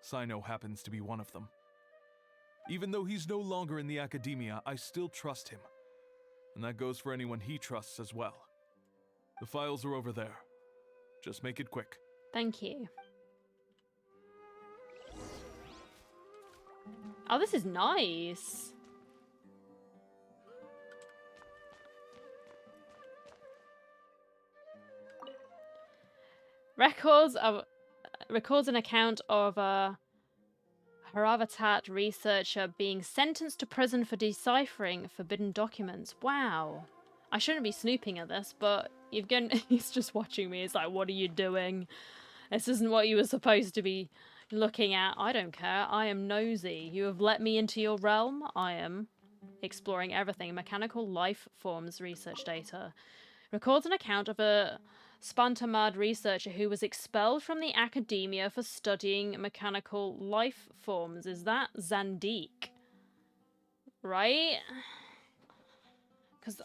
Cyno happens to be one of them. Even though he's no longer in the academia, I still trust him. And that goes for anyone he trusts as well. The files are over there. Just make it quick. Thank you. Oh, this is nice. Records an account of a Haravatat researcher being sentenced to prison for deciphering forbidden documents. Wow. I shouldn't be snooping at this, but he's just watching me. It's like, what are you doing? This isn't what you were supposed to be looking at. I don't care. I am nosy. You have let me into your realm. I am exploring everything. Mechanical life forms research data. Records an account of a Spantamad researcher who was expelled from the academia for studying mechanical life forms. Is that Zandik? Right? Because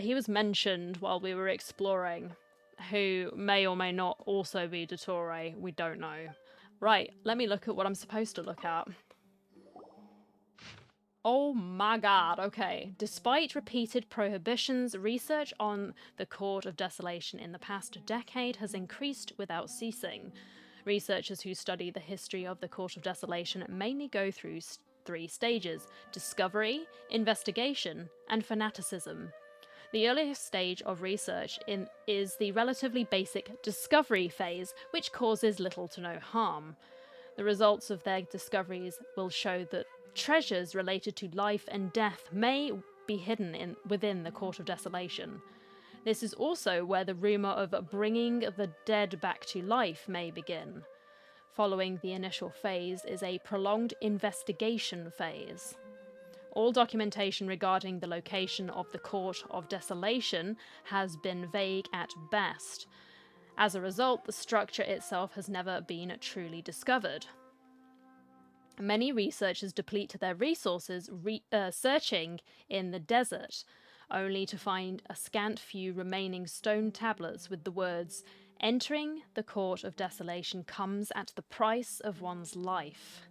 he was mentioned while we were exploring, who may or may not also be Dottore. We don't know. Right, let me look at what I'm supposed to look at. Oh my god, okay. Despite repeated prohibitions, research on the Court of Desolation in the past decade has increased without ceasing. Researchers who study the history of the Court of Desolation mainly go through three stages: discovery, investigation, and fanaticism. The earliest stage of research is the relatively basic discovery phase, which causes little to no harm. The results of their discoveries will show that treasures related to life and death may be hidden within the Court of Desolation. This is also where the rumour of bringing the dead back to life may begin. Following the initial phase is a prolonged investigation phase. All documentation regarding the location of the Court of Desolation has been vague at best. As a result, the structure itself has never been truly discovered. Many researchers deplete their resources searching in the desert, only to find a scant few remaining stone tablets with the words, "Entering the Court of Desolation comes at the price of one's life."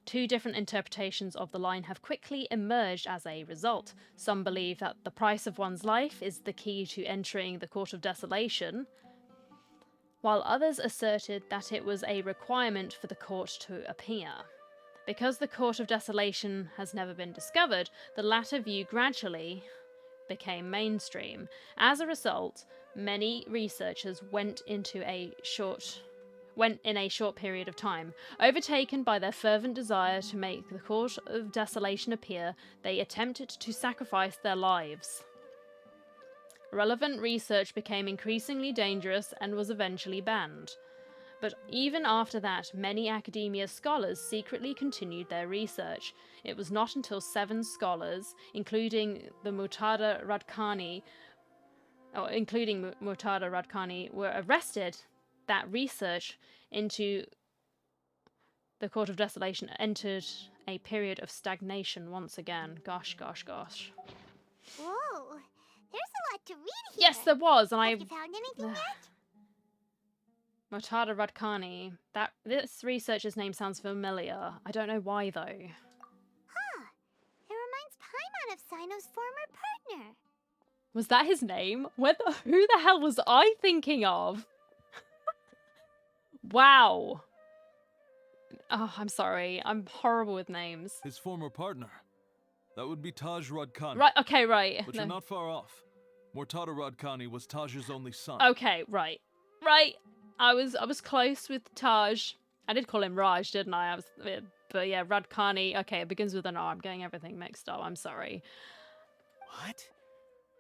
Two different interpretations of the line have quickly emerged as a result. Some believe that the price of one's life is the key to entering the Court of Desolation, while others asserted that it was a requirement for the court to appear. Because the Court of Desolation has never been discovered, the latter view gradually became mainstream. As a result, many researchers went in a short period of time. Overtaken by their fervent desire to make the Court of Desolation appear, they attempted to sacrifice their lives. Relevant research became increasingly dangerous and was eventually banned. But even after that, many academia scholars secretly continued their research. It was not until 7 scholars, including Murtada Radkani, were arrested that research into the Court of Desolation entered a period of stagnation once again. Gosh. Whoa, there's a lot to read here. Yes, there was, and Have you found anything yet? Murtada Radkani. This researcher's name sounds familiar. I don't know why though. Huh. It reminds Paimon of Cyno's former partner. Was that his name? Who the hell was I thinking of? Wow. Oh, I'm sorry. I'm horrible with names. His former partner. That would be Taj Radkani. Right, okay, right. But you're not far off. Murtada Radkani was Taj's only son. Okay, right. I was close with Taj. I did call him Raj, didn't I? But yeah, Radkani. Okay, it begins with an R. I'm getting everything mixed up. I'm sorry. What?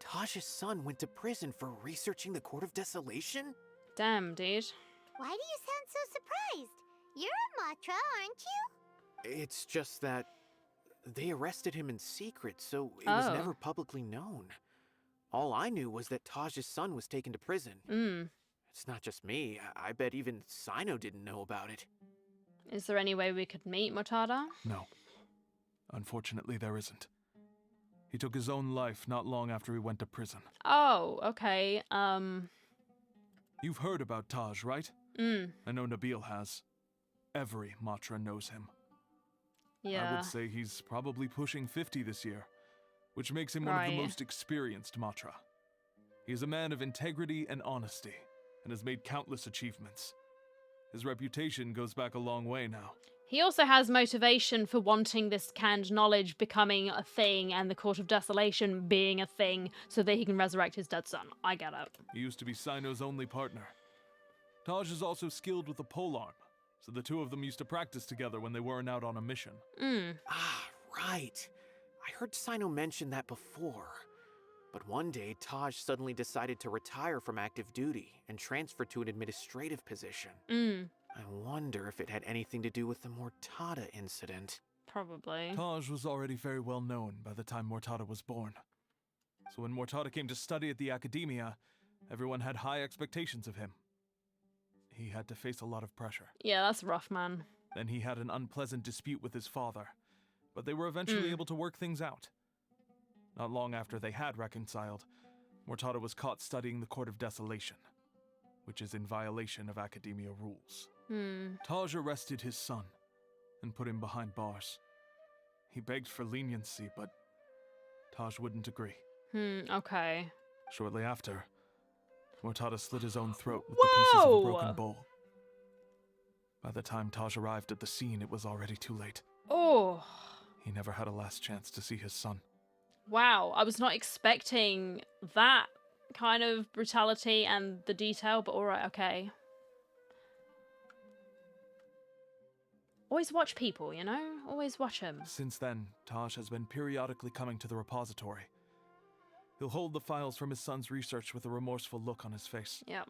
Taj's son went to prison for researching the Court of Desolation? Damn, dude. Why do you sound so surprised? You're a Matra, aren't you? It's just that they arrested him in secret, so it was never publicly known. All I knew was that Taj's son was taken to prison. It's not just me. I bet even Cyno didn't know about it. Is there any way we could meet Murtada? No. Unfortunately, there isn't. He took his own life not long after he went to prison. Oh, okay. You've heard about Taj, right? I know Nabil has. Every Matra knows him. Yeah. I would say he's probably pushing 50 this year, which makes him one of the most experienced Matra. He is a man of integrity and honesty, and has made countless achievements. His reputation goes back a long way now. He also has motivation for wanting this canned knowledge becoming a thing and the Court of Desolation being a thing so that he can resurrect his dead son. I get it. He used to be Cyno's only partner. Taj is also skilled with the polearm, so the two of them used to practice together when they weren't out on a mission. Ah, right. I heard Cyno mention that before. But one day, Taj suddenly decided to retire from active duty and transfer to an administrative position. I wonder if it had anything to do with the Murtada incident. Probably. Taj was already very well known by the time Murtada was born. So when Murtada came to study at the academia, everyone had high expectations of him. He had to face a lot of pressure. Yeah, that's rough, man. Then he had an unpleasant dispute with his father, but they were eventually able to work things out. Not long after they had reconciled, Murtada was caught studying the Court of Desolation, which is in violation of academia rules. Taj arrested his son and put him behind bars. He begged for leniency, but Taj wouldn't agree. Okay. Shortly after, Murtada slit his own throat with the pieces of a broken bowl. By the time Taj arrived at the scene, it was already too late. Oh, He never had a last chance to see his son. wow. I was not expecting that kind of brutality and the detail, but alright, okay. Always watch people, you know? Always watch them. Since then, Taj has been periodically coming to the repository. He'll hold the files from his son's research with a remorseful look on his face. Yep.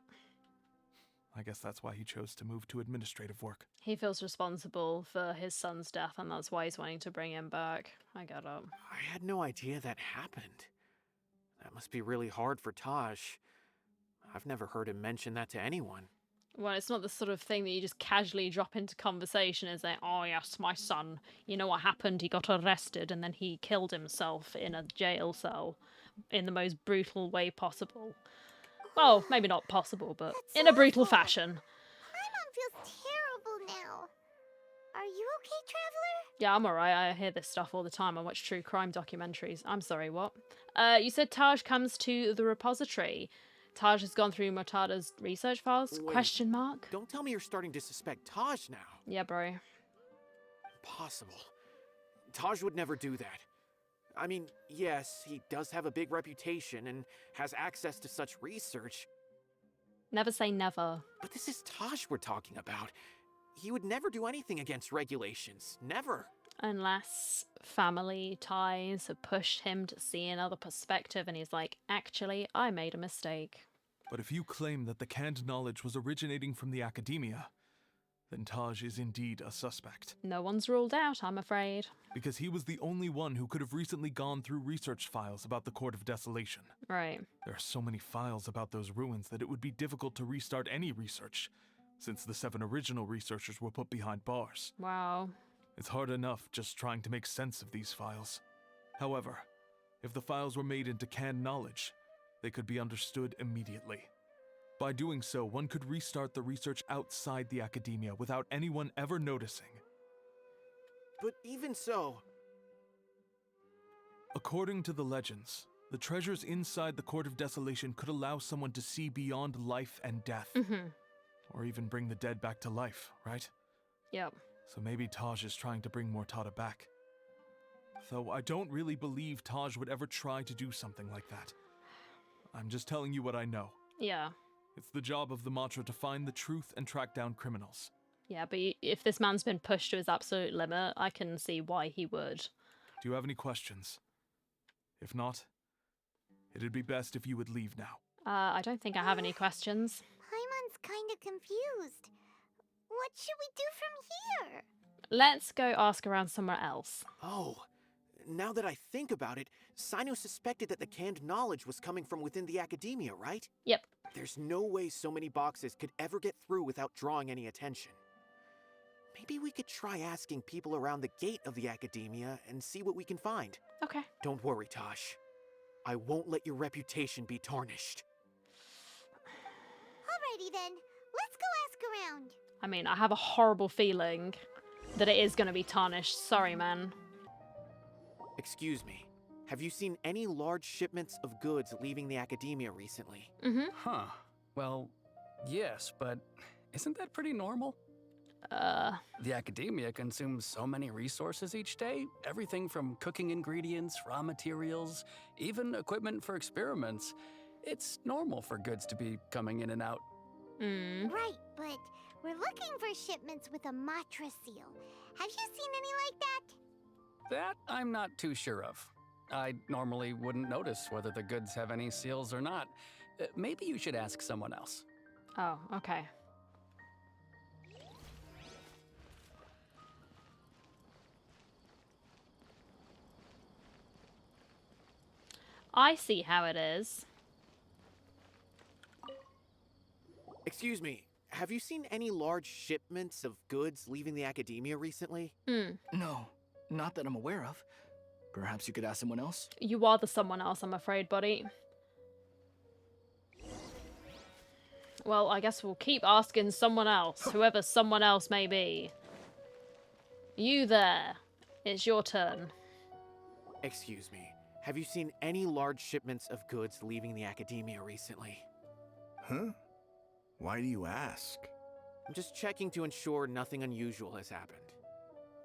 I guess that's why he chose to move to administrative work. He feels responsible for his son's death, and that's why he's wanting to bring him back. I get it. I had no idea that happened. That must be really hard for Taj. I've never heard him mention that to anyone. Well, it's not the sort of thing that you just casually drop into conversation and say, oh yes, my son, you know what happened? He got arrested and then he killed himself in a jail cell in the most brutal way possible. Well, maybe not possible, but That's in a brutal awful. fashion. Paimon feels terrible now. Are you okay, Traveler? Yeah, I'm alright. I hear this stuff all the time. I watch true crime documentaries. I'm sorry, what? You said Taj comes to the repository. Taj has gone through Mortada's research files? Wait. Question mark? Don't tell me you're starting to suspect Taj now. Yeah, bro. Impossible. Taj would never do that. I mean, yes, he does have a big reputation and has access to such research, Never say never. but this is Taj we're talking about. He would never do anything against regulations. Never. Unless family ties have pushed him to see another perspective and he's like, actually, I made a mistake. But if you claim that the canned knowledge was originating from the academia, then Taj is indeed a suspect. No one's ruled out, I'm afraid. Because he was the only one who could have recently gone through research files about the Court of Desolation. Right. There are so many files about those ruins that it would be difficult to restart any research, since the 7 original researchers were put behind bars. Wow. It's hard enough just trying to make sense of these files. However, if the files were made into canned knowledge, they could be understood immediately. By doing so, one could restart the research outside the academia without anyone ever noticing. But even so, According to the legends, the treasures inside the Court of Desolation could allow someone to see beyond life and death. Or even bring the dead back to life, right? Yep. So maybe Taj is trying to bring Mortada back. Though I don't really believe Taj would ever try to do something like that. I'm just telling you what I know. Yeah. It's the job of the Matra to find the truth and track down criminals. Yeah, but if this man's been pushed to his absolute limit, I can see why he would. Do you have any questions? If not, it'd be best if you would leave now. I don't think I have any questions. Paimon's kinda confused. What should we do from here? Let's go ask around somewhere else. oh, now that I think about it, Cyno suspected that the canned knowledge was coming from within the academia, right? Yep. There's no way so many boxes could ever get through without drawing any attention. Maybe we could try asking people around the gate of the academia and see what we can find. Okay. Don't worry, Tosh. I won't let your reputation be tarnished. Alrighty then, let's go ask around. I mean, I have a horrible feeling that it is going to be tarnished. Sorry, man. Excuse me. Have you seen any large shipments of goods leaving the academia recently? Huh. Well, yes, but isn't that pretty normal? The academia consumes so many resources each day. Everything from cooking ingredients, raw materials, even equipment for experiments. It's normal for goods to be coming in and out. Right, but we're looking for shipments with a Matra seal. Have you seen any like that? That I'm not too sure of. I normally wouldn't notice whether the goods have any seals or not. Maybe you should ask someone else. Oh, okay. I see how it is. Excuse me. Have you seen any large shipments of goods leaving the academia recently? No, not that I'm aware of. Perhaps you could ask someone else? You are the someone else, I'm afraid, buddy. Well, I guess we'll keep asking someone else, whoever someone else may be. You there. It's your turn. Excuse me. Have you seen any large shipments of goods leaving the academia recently? Huh? Why do you ask? I'm just checking to ensure nothing unusual has happened.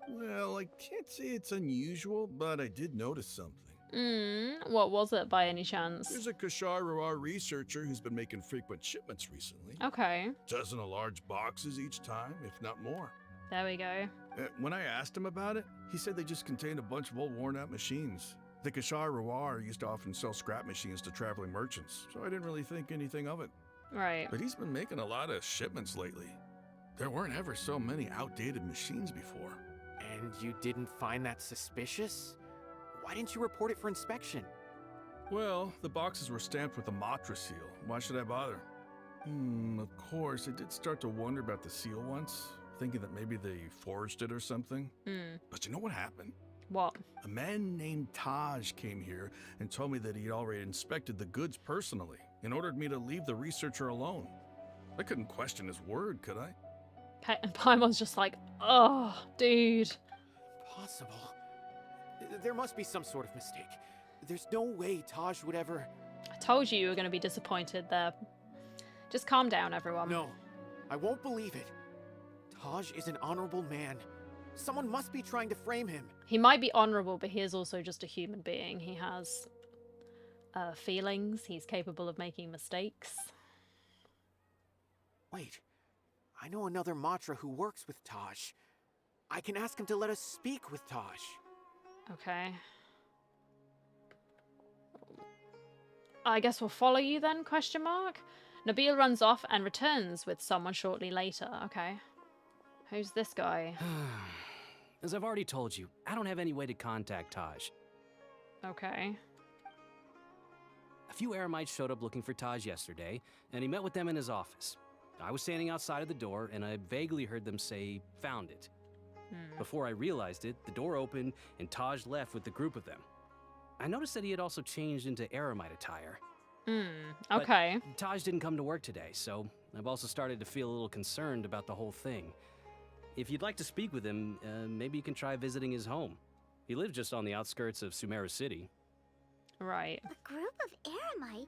Well, I can't say it's unusual, but I did notice something. What was it by any chance? There's a Kashar researcher who's been making frequent shipments recently. Okay. Dozen of large boxes each time, if not more. There we go. When I asked him about it, he said they just contained a bunch of old worn-out machines. The Kashar used to often sell scrap machines to traveling merchants, so I didn't really think anything of it. Right. But he's been making a lot of shipments lately. There weren't ever so many outdated machines before. And you didn't find that suspicious? Why didn't you report it for inspection? Well, the boxes were stamped with a Matra seal. Why should I bother? Of course, I did start to wonder about the seal once, thinking that maybe they forged it or something. But you know what happened? What? A man named Taj came here and told me that he'd already inspected the goods personally and ordered me to leave the researcher alone. I couldn't question his word, could I? Paimon's just like, oh, dude. Possible. There must be some sort of mistake. There's no way Taj would ever... I told you were going to be disappointed there. Just calm down, everyone. No, I won't believe it. Taj is an honorable man. Someone must be trying to frame him. He might be honorable, but he is also just a human being. He has feelings. He's capable of making mistakes. Wait, I know another Matra who works with Taj. I can ask him to let us speak with Taj. Okay. I guess we'll follow you then, question mark? Nabil runs off and returns with someone shortly later. Okay. Who's this guy? As I've already told you, I don't have any way to contact Taj. Okay. A few Eremites showed up looking for Taj yesterday, and he met with them in his office. I was standing outside of the door, and I vaguely heard them say, "Found it." Before I realized it, the door opened, and Taj left with the group of them. I noticed that he had also changed into Eremite attire. Okay. But Taj didn't come to work today, so I've also started to feel a little concerned about the whole thing. If you'd like to speak with him, maybe you can try visiting his home. He lives just on the outskirts of Sumeru City. Right. A group of Eremites?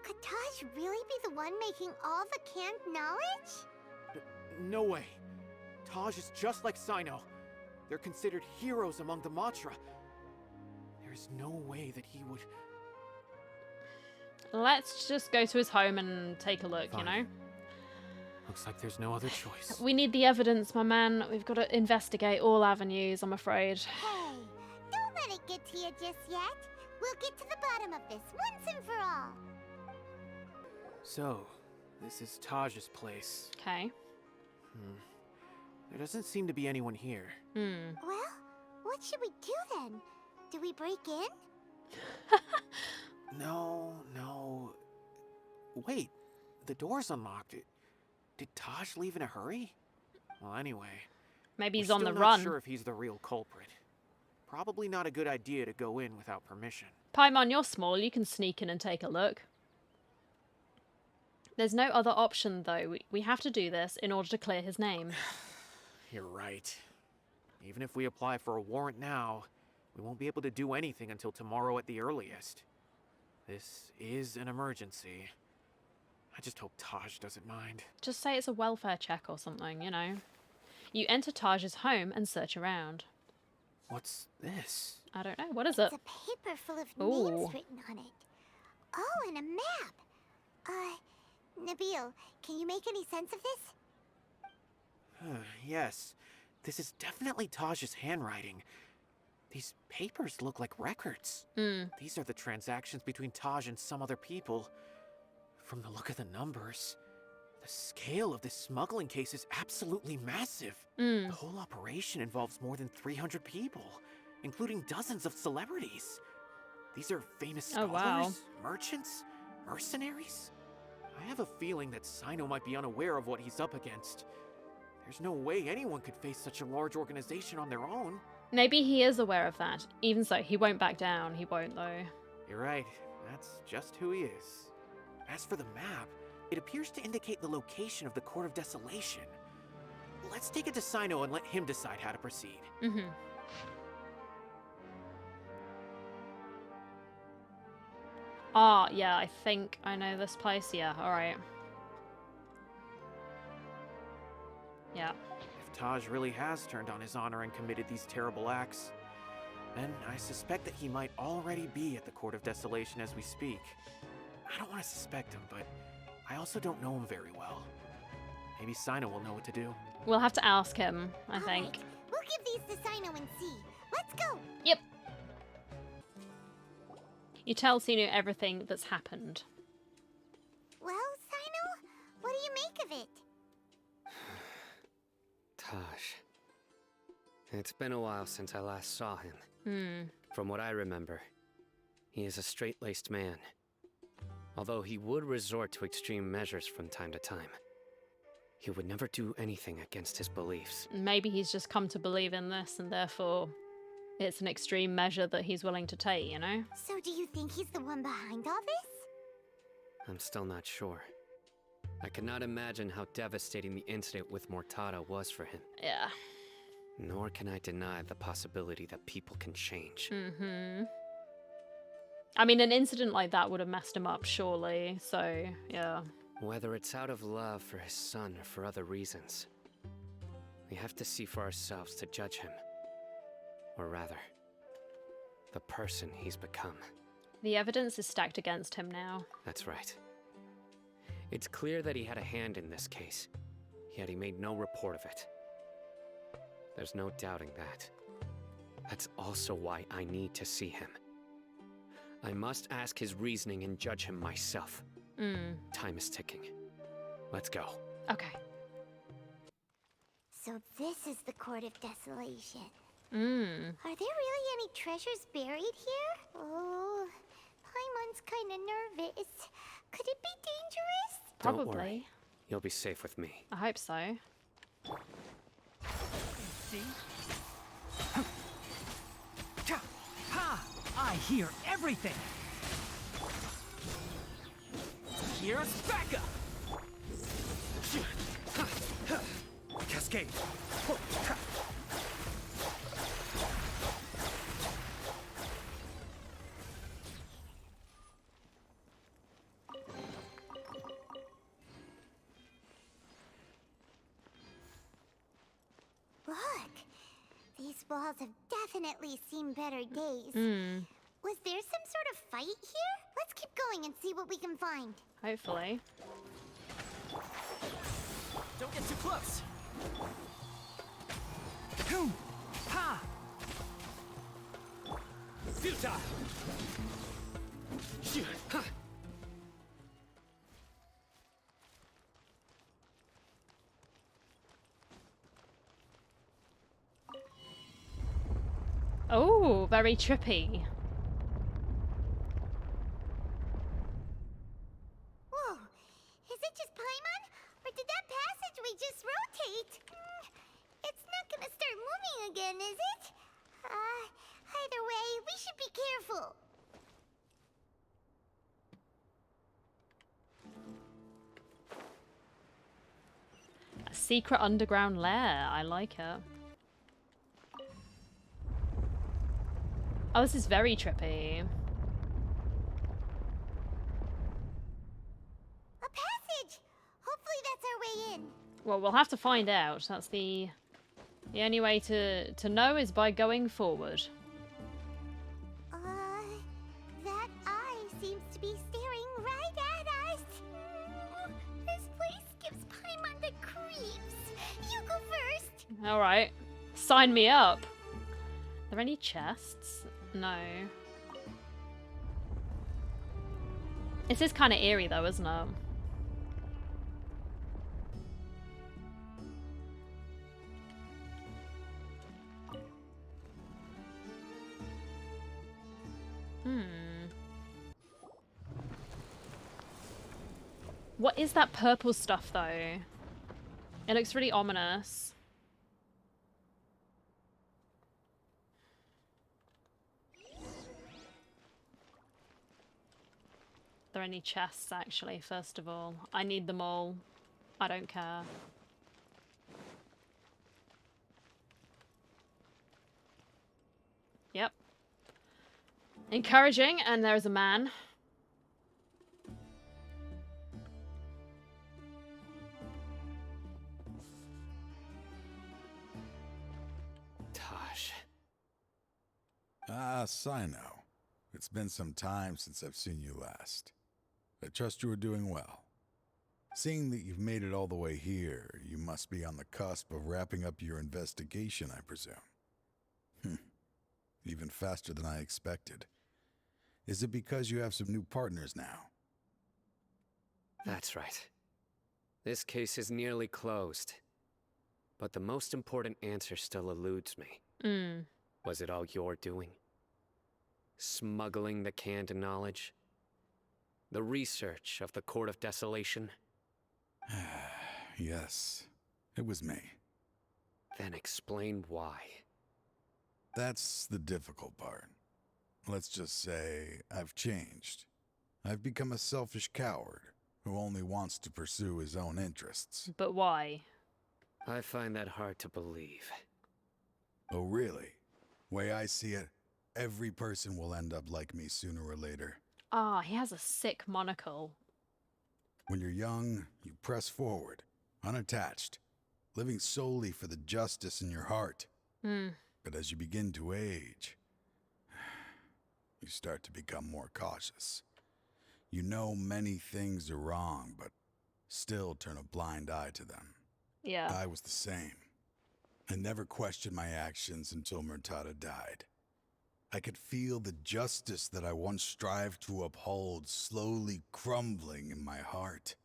Could Taj really be the one making all the canned knowledge? No way. Taj is just like Cyno. They're considered heroes among the Matra. There's no way that he would... Let's just go to his home and take a look, Fine. you know? Looks like there's no other choice. We need the evidence, my man. We've got to investigate all avenues, I'm afraid. Hey, don't let it get to you just yet. We'll get to the bottom of this once and for all. So, this is Taj's place. Okay. There doesn't seem to be anyone here. Well, what should we do then? Do we break in? No. Wait, the door's unlocked. Did Taj leave in a hurry? Well, anyway. Maybe he's we're on the still run. not sure if he's the real culprit. Probably not a good idea to go in without permission. Paimon, you're small. You can sneak in and take a look. There's no other option, though. We have to do this in order to clear his name. You're right. Even if we apply for a warrant now, we won't be able to do anything until tomorrow at the earliest. This is an emergency. I just hope Taj doesn't mind. Just say it's a welfare check or something, you know. You enter Taj's home and search around. What's this? I don't know. What is it? It's a paper full of Ooh. names written on it. Oh, and a map. Nabil, can you make any sense of this? Yes, this is definitely Taj's handwriting. These papers look like records. These are the transactions between Taj and some other people. From the look of the numbers, the scale of this smuggling case is absolutely massive. The whole operation involves more than 300 people, including dozens of celebrities. These are famous Oh, scholars, wow. merchants, mercenaries. I have a feeling that Cyno might be unaware of what he's up against. There's no way anyone could face such a large organization on their own. Maybe he is aware of that. Even so, he won't back down. He won't, though. You're right. That's just who he is. As for the map, it appears to indicate the location of the Court of Desolation. Let's take it to Cyno and let him decide how to proceed. Ah, yeah, I think I know this place. Yeah, alright. Yeah. If Taj really has turned on his honor and committed these terrible acts, then I suspect that he might already be at the Court of Desolation as we speak. I don't want to suspect him, but I also don't know him very well. Maybe Cyno will know what to do. We'll have to ask him, I think. Alright, we'll give these to Cyno and see. Let's go! Yep. You tell Cyno everything that's happened. Well, Cyno, what do you make of it? Taj. It's been a while since I last saw him. From what I remember, he is a straight-laced man. Although he would resort to extreme measures from time to time, he would never do anything against his beliefs. Maybe he's just come to believe in this and therefore it's an extreme measure that he's willing to take, you know? So do you think he's the one behind all this? I'm still not sure. I cannot imagine how devastating the incident with Mortada was for him. Yeah. Nor can I deny the possibility that people can change. I mean, an incident like that would have messed him up, surely, so, yeah. Whether it's out of love for his son or for other reasons, we have to see for ourselves to judge him. Or rather, the person he's become. The evidence is stacked against him now. That's right. It's clear that he had a hand in this case, yet he made no report of it. There's no doubting that. That's also why I need to see him. I must ask his reasoning and judge him myself. Time is ticking. Let's go. Okay. So this is the Court of Desolation. Mm. Are there really any treasures buried here? Oh, Paimon's kinda nervous. Could it be dangerous? Probably. Don't worry. You'll be safe with me. I hope so. See? Ha! I hear everything! Here's Becca! Cascade! Look! These walls have definitely seen better days. Was there some sort of fight here? Let's keep going and see what we can find. Hopefully. Don't get too close. Ha! Futile. Oh, very trippy. Whoa! Is it just Paimon? Or did that passageway just rotate? It's not gonna start moving again, is it? Either way, we should be careful. A secret underground lair. I like it. Oh, this is very trippy. A passage! Hopefully that's our way in. Well, we'll have to find out. That's the only way to know is by going forward. That eye seems to be staring right at us. This place gives Paimon the creeps. You go first. All right. Sign me up. Are there any chests? No. This is kind of eerie though, isn't it? What is that purple stuff though? It looks really ominous. Are there any chests actually, first of all? I need them all. I don't care. Yep. Encouraging, and there's a man. Ah, Cyno. It's been some time since I've seen you last. I trust you are doing well. Seeing that you've made it all the way here, you must be on the cusp of wrapping up your investigation, I presume. Even faster than I expected. Is it because you have some new partners now? That's right. This case is nearly closed. But the most important answer still eludes me. Was it all your doing? Smuggling the canned knowledge? The research of the Court of Desolation? Yes, it was me. Then explain why. That's the difficult part. Let's just say I've changed. I've become a selfish coward who only wants to pursue his own interests. But why? I find that hard to believe. Oh, really? Way I see it, every person will end up like me sooner or later. Ah, he has a sick monocle. When you're young, you press forward, unattached, living solely for the justice in your heart. But as you begin to age, you start to become more cautious. You know many things are wrong, but still turn a blind eye to them. Yeah. I was the same. I never questioned my actions until Murtada died. I could feel the justice that I once strived to uphold slowly crumbling in my heart.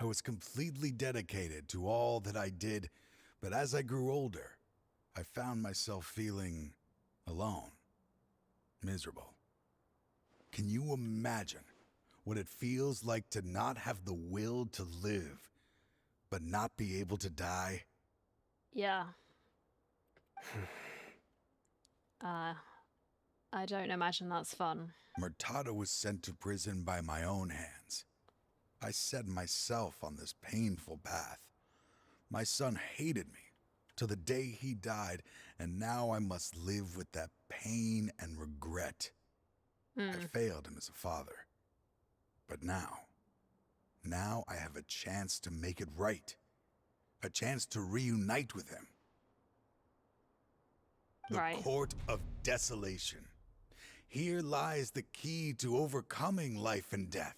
I was completely dedicated to all that I did, but as I grew older, I found myself feeling alone, miserable. Can you imagine what it feels like to not have the will to live, but not be able to die? Yeah. I don't imagine that's fun. Murtada was sent to prison by my own hands. I set myself on this painful path. My son hated me till the day he died, and now I must live with that pain and regret. I failed him as a father. But now I have a chance to make it right. A chance to reunite with him. The Court of Desolation. Here lies the key to overcoming life and death.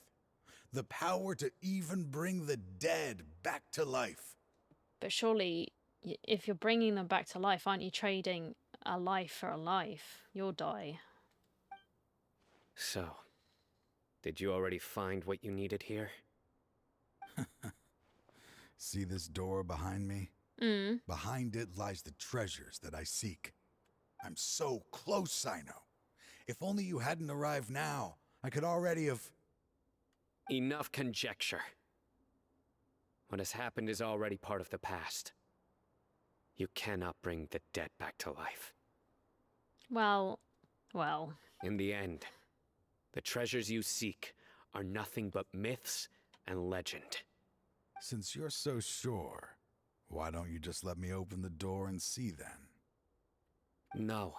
The power to even bring the dead back to life. But surely, if you're bringing them back to life, aren't you trading a life for a life? You'll die. So, did you already find what you needed here? See this door behind me? Behind it lies the treasures that I seek. I'm so close, Cyno. If only you hadn't arrived now, I could already have... Enough conjecture. What has happened is already part of the past. You cannot bring the dead back to life. Well. In the end, the treasures you seek are nothing but myths and legend. Since you're so sure, why don't you just let me open the door and see then? No.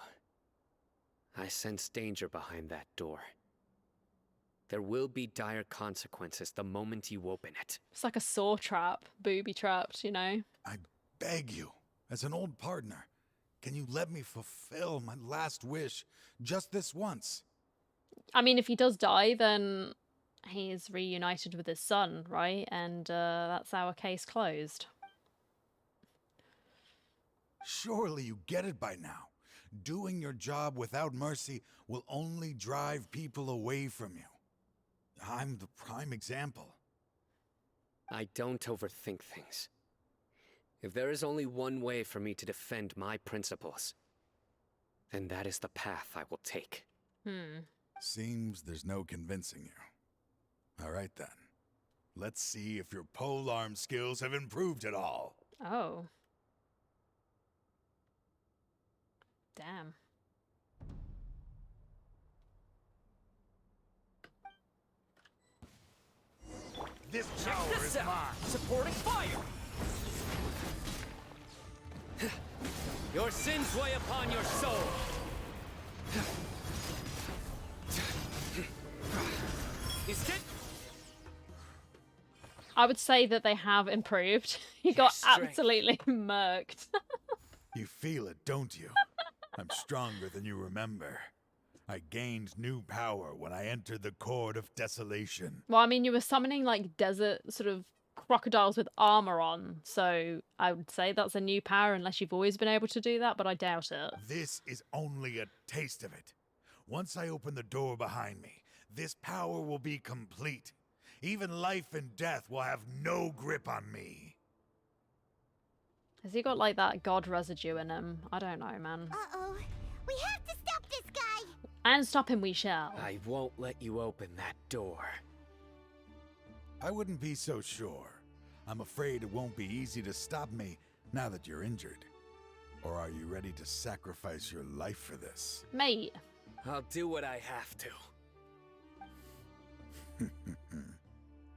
I sense danger behind that door. There will be dire consequences the moment you open it. It's like a saw trap, booby trapped, you know? I beg you, as an old partner, can you let me fulfill my last wish just this once? I mean, if he does die, then he is reunited with his son, right? And that's our case closed. Surely you get it by now. Doing your job without mercy will only drive people away from you. I'm the prime example. I don't overthink things. If there is only one way for me to defend my principles, then that is the path I will take. Seems there's no convincing you. All right then. Let's see if your polearm skills have improved at all. Oh. Damn. This tower is mine. Supporting fire. Your sins weigh upon your soul. He's hit. I would say that they have improved. He got absolutely murked. You feel it, don't you? I'm stronger than you remember. I gained new power when I entered the Court of Desolation. Well, I mean, you were summoning, like, desert sort of crocodiles with armor on, so I would say that's a new power unless you've always been able to do that, but I doubt it. This is only a taste of it. Once I open the door behind me, this power will be complete. Even life and death will have no grip on me. Has he got, like, that god residue in him? I don't know, man. Uh-oh. We have to stop this guy! And stop him we shall. I won't let you open that door. I wouldn't be so sure. I'm afraid it won't be easy to stop me now that you're injured. Or are you ready to sacrifice your life for this? Mate. I'll do what I have to.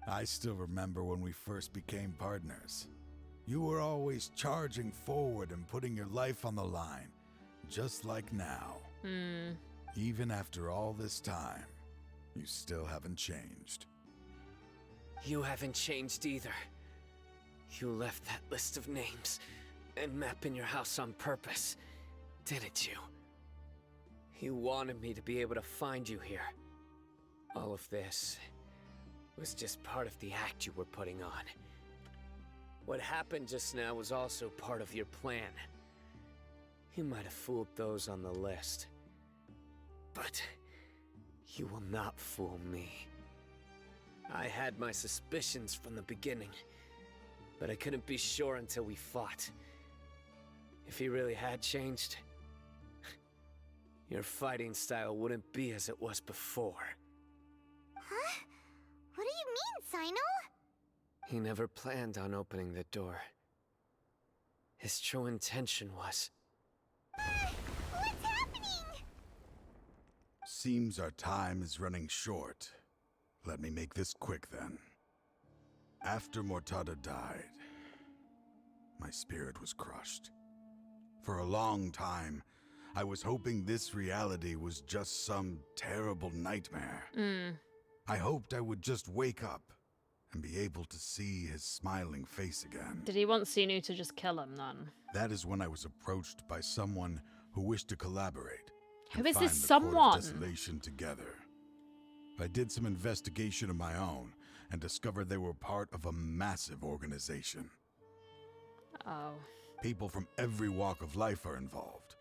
I still remember when we first became partners. You were always charging forward and putting your life on the line, just like now. Even after all this time, you still haven't changed. You haven't changed either. You left that list of names and map in your house on purpose, didn't you? You wanted me to be able to find you here. All of this was just part of the act you were putting on. What happened just now was also part of your plan. You might have fooled those on the list, but you will not fool me. I had my suspicions from the beginning, but I couldn't be sure until we fought. If he really had changed, your fighting style wouldn't be as it was before. Huh? What do you mean, Cyno? He never planned on opening the door. His true intention was... What's happening? Seems our time is running short. Let me make this quick then. After Mortada died, my spirit was crushed. For a long time, I was hoping this reality was just some terrible nightmare. I hoped I would just wake up and be able to see his smiling face again. Did he want Cyno to just kill him then? That is when I was approached by someone who wished to collaborate. Who and is find this the someone? Court of Desolation together. I did some investigation of my own and discovered they were part of a massive organization. Oh. People from every walk of life are involved.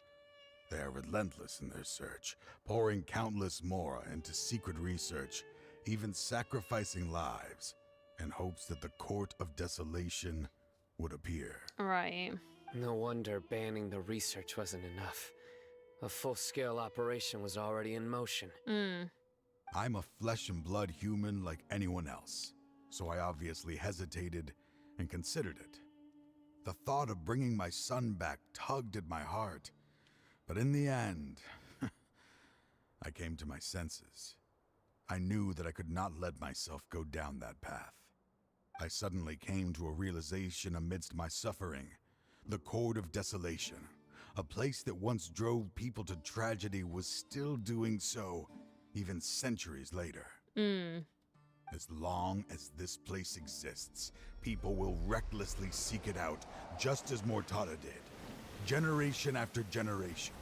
They are relentless in their search, pouring countless mora into secret research, even sacrificing lives in hopes that the Court of Desolation would appear. Right. No wonder banning the research wasn't enough. A full-scale operation was already in motion. I'm a flesh and blood human like anyone else, so I obviously hesitated and considered it. The thought of bringing my son back tugged at my heart, but in the end, I came to my senses. I knew that I could not let myself go down that path. I suddenly came to a realization amidst my suffering. The Court of Desolation, a place that once drove people to tragedy, was still doing so, even centuries later. As long as this place exists, people will recklessly seek it out, just as Mortada did, generation after generation,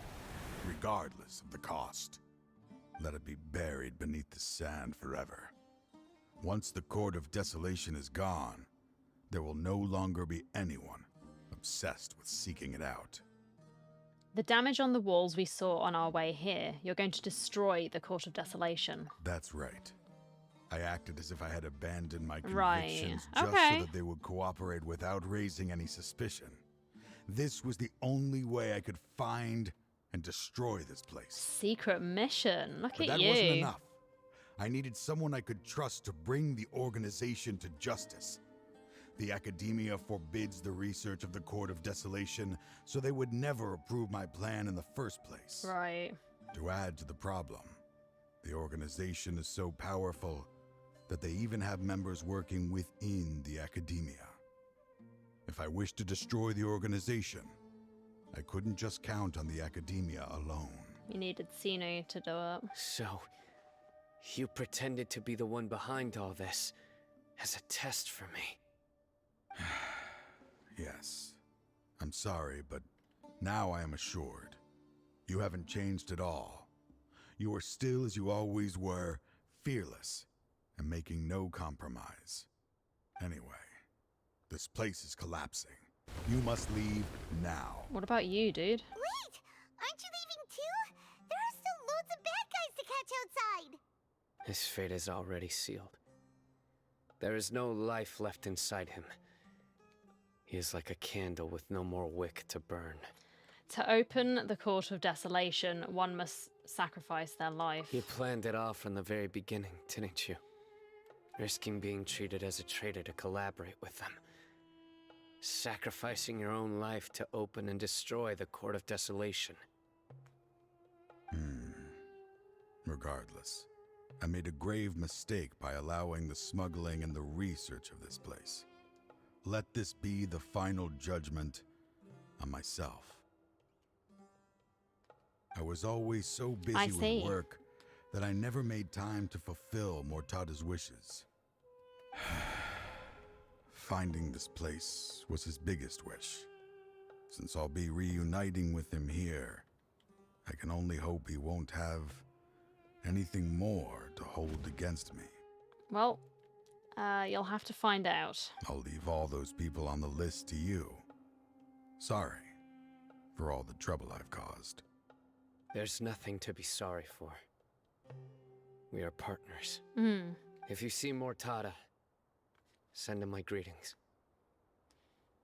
regardless of the cost. Let it be buried beneath the sand forever. Once the Court of Desolation is gone, there will no longer be anyone obsessed with seeking it out. The damage on the walls we saw on our way here, you're going to destroy the Court of Desolation. That's right. I acted as if I had abandoned my Right. convictions just Okay. so that they would cooperate without raising any suspicion. This was the only way I could find and destroy this place. Secret mission. Look But at that you. wasn't enough. I needed someone I could trust to bring the organization to justice. The academia forbids the research of the Court of Desolation, so they would never approve my plan in the first place. Right. To add to the problem, the organization is so powerful that they even have members working within the academia. If I wished to destroy the organization, I couldn't just count on the academia alone. You needed Cyno to do it. So, you pretended to be the one behind all this as a test for me. Yes. I'm sorry, but now I am assured. You haven't changed at all. You are still as you always were, fearless, and making no compromise. Anyway, this place is collapsing. You must leave now. What about you, dude? Wait! Aren't you leaving too? There are still loads of bad guys to catch outside! His fate is already sealed. There is no life left inside him. He is like a candle with no more wick to burn. To open the Court of Desolation, one must sacrifice their life. You planned it all from the very beginning, didn't you? Risking being treated as a traitor to collaborate with them. Sacrificing your own life to open and destroy the Court of Desolation. Regardless, I made a grave mistake by allowing the smuggling and the research of this place. Let this be the final judgment on myself. I was always so busy with work that I never made time to fulfill Mortada's wishes. Finding this place was his biggest wish. Since I'll be reuniting with him here, I can only hope he won't have anything more to hold against me. Well, you'll have to find out. I'll leave all those people on the list to you. Sorry for all the trouble I've caused. There's nothing to be sorry for. We are partners. If you see Mortada, send him my greetings.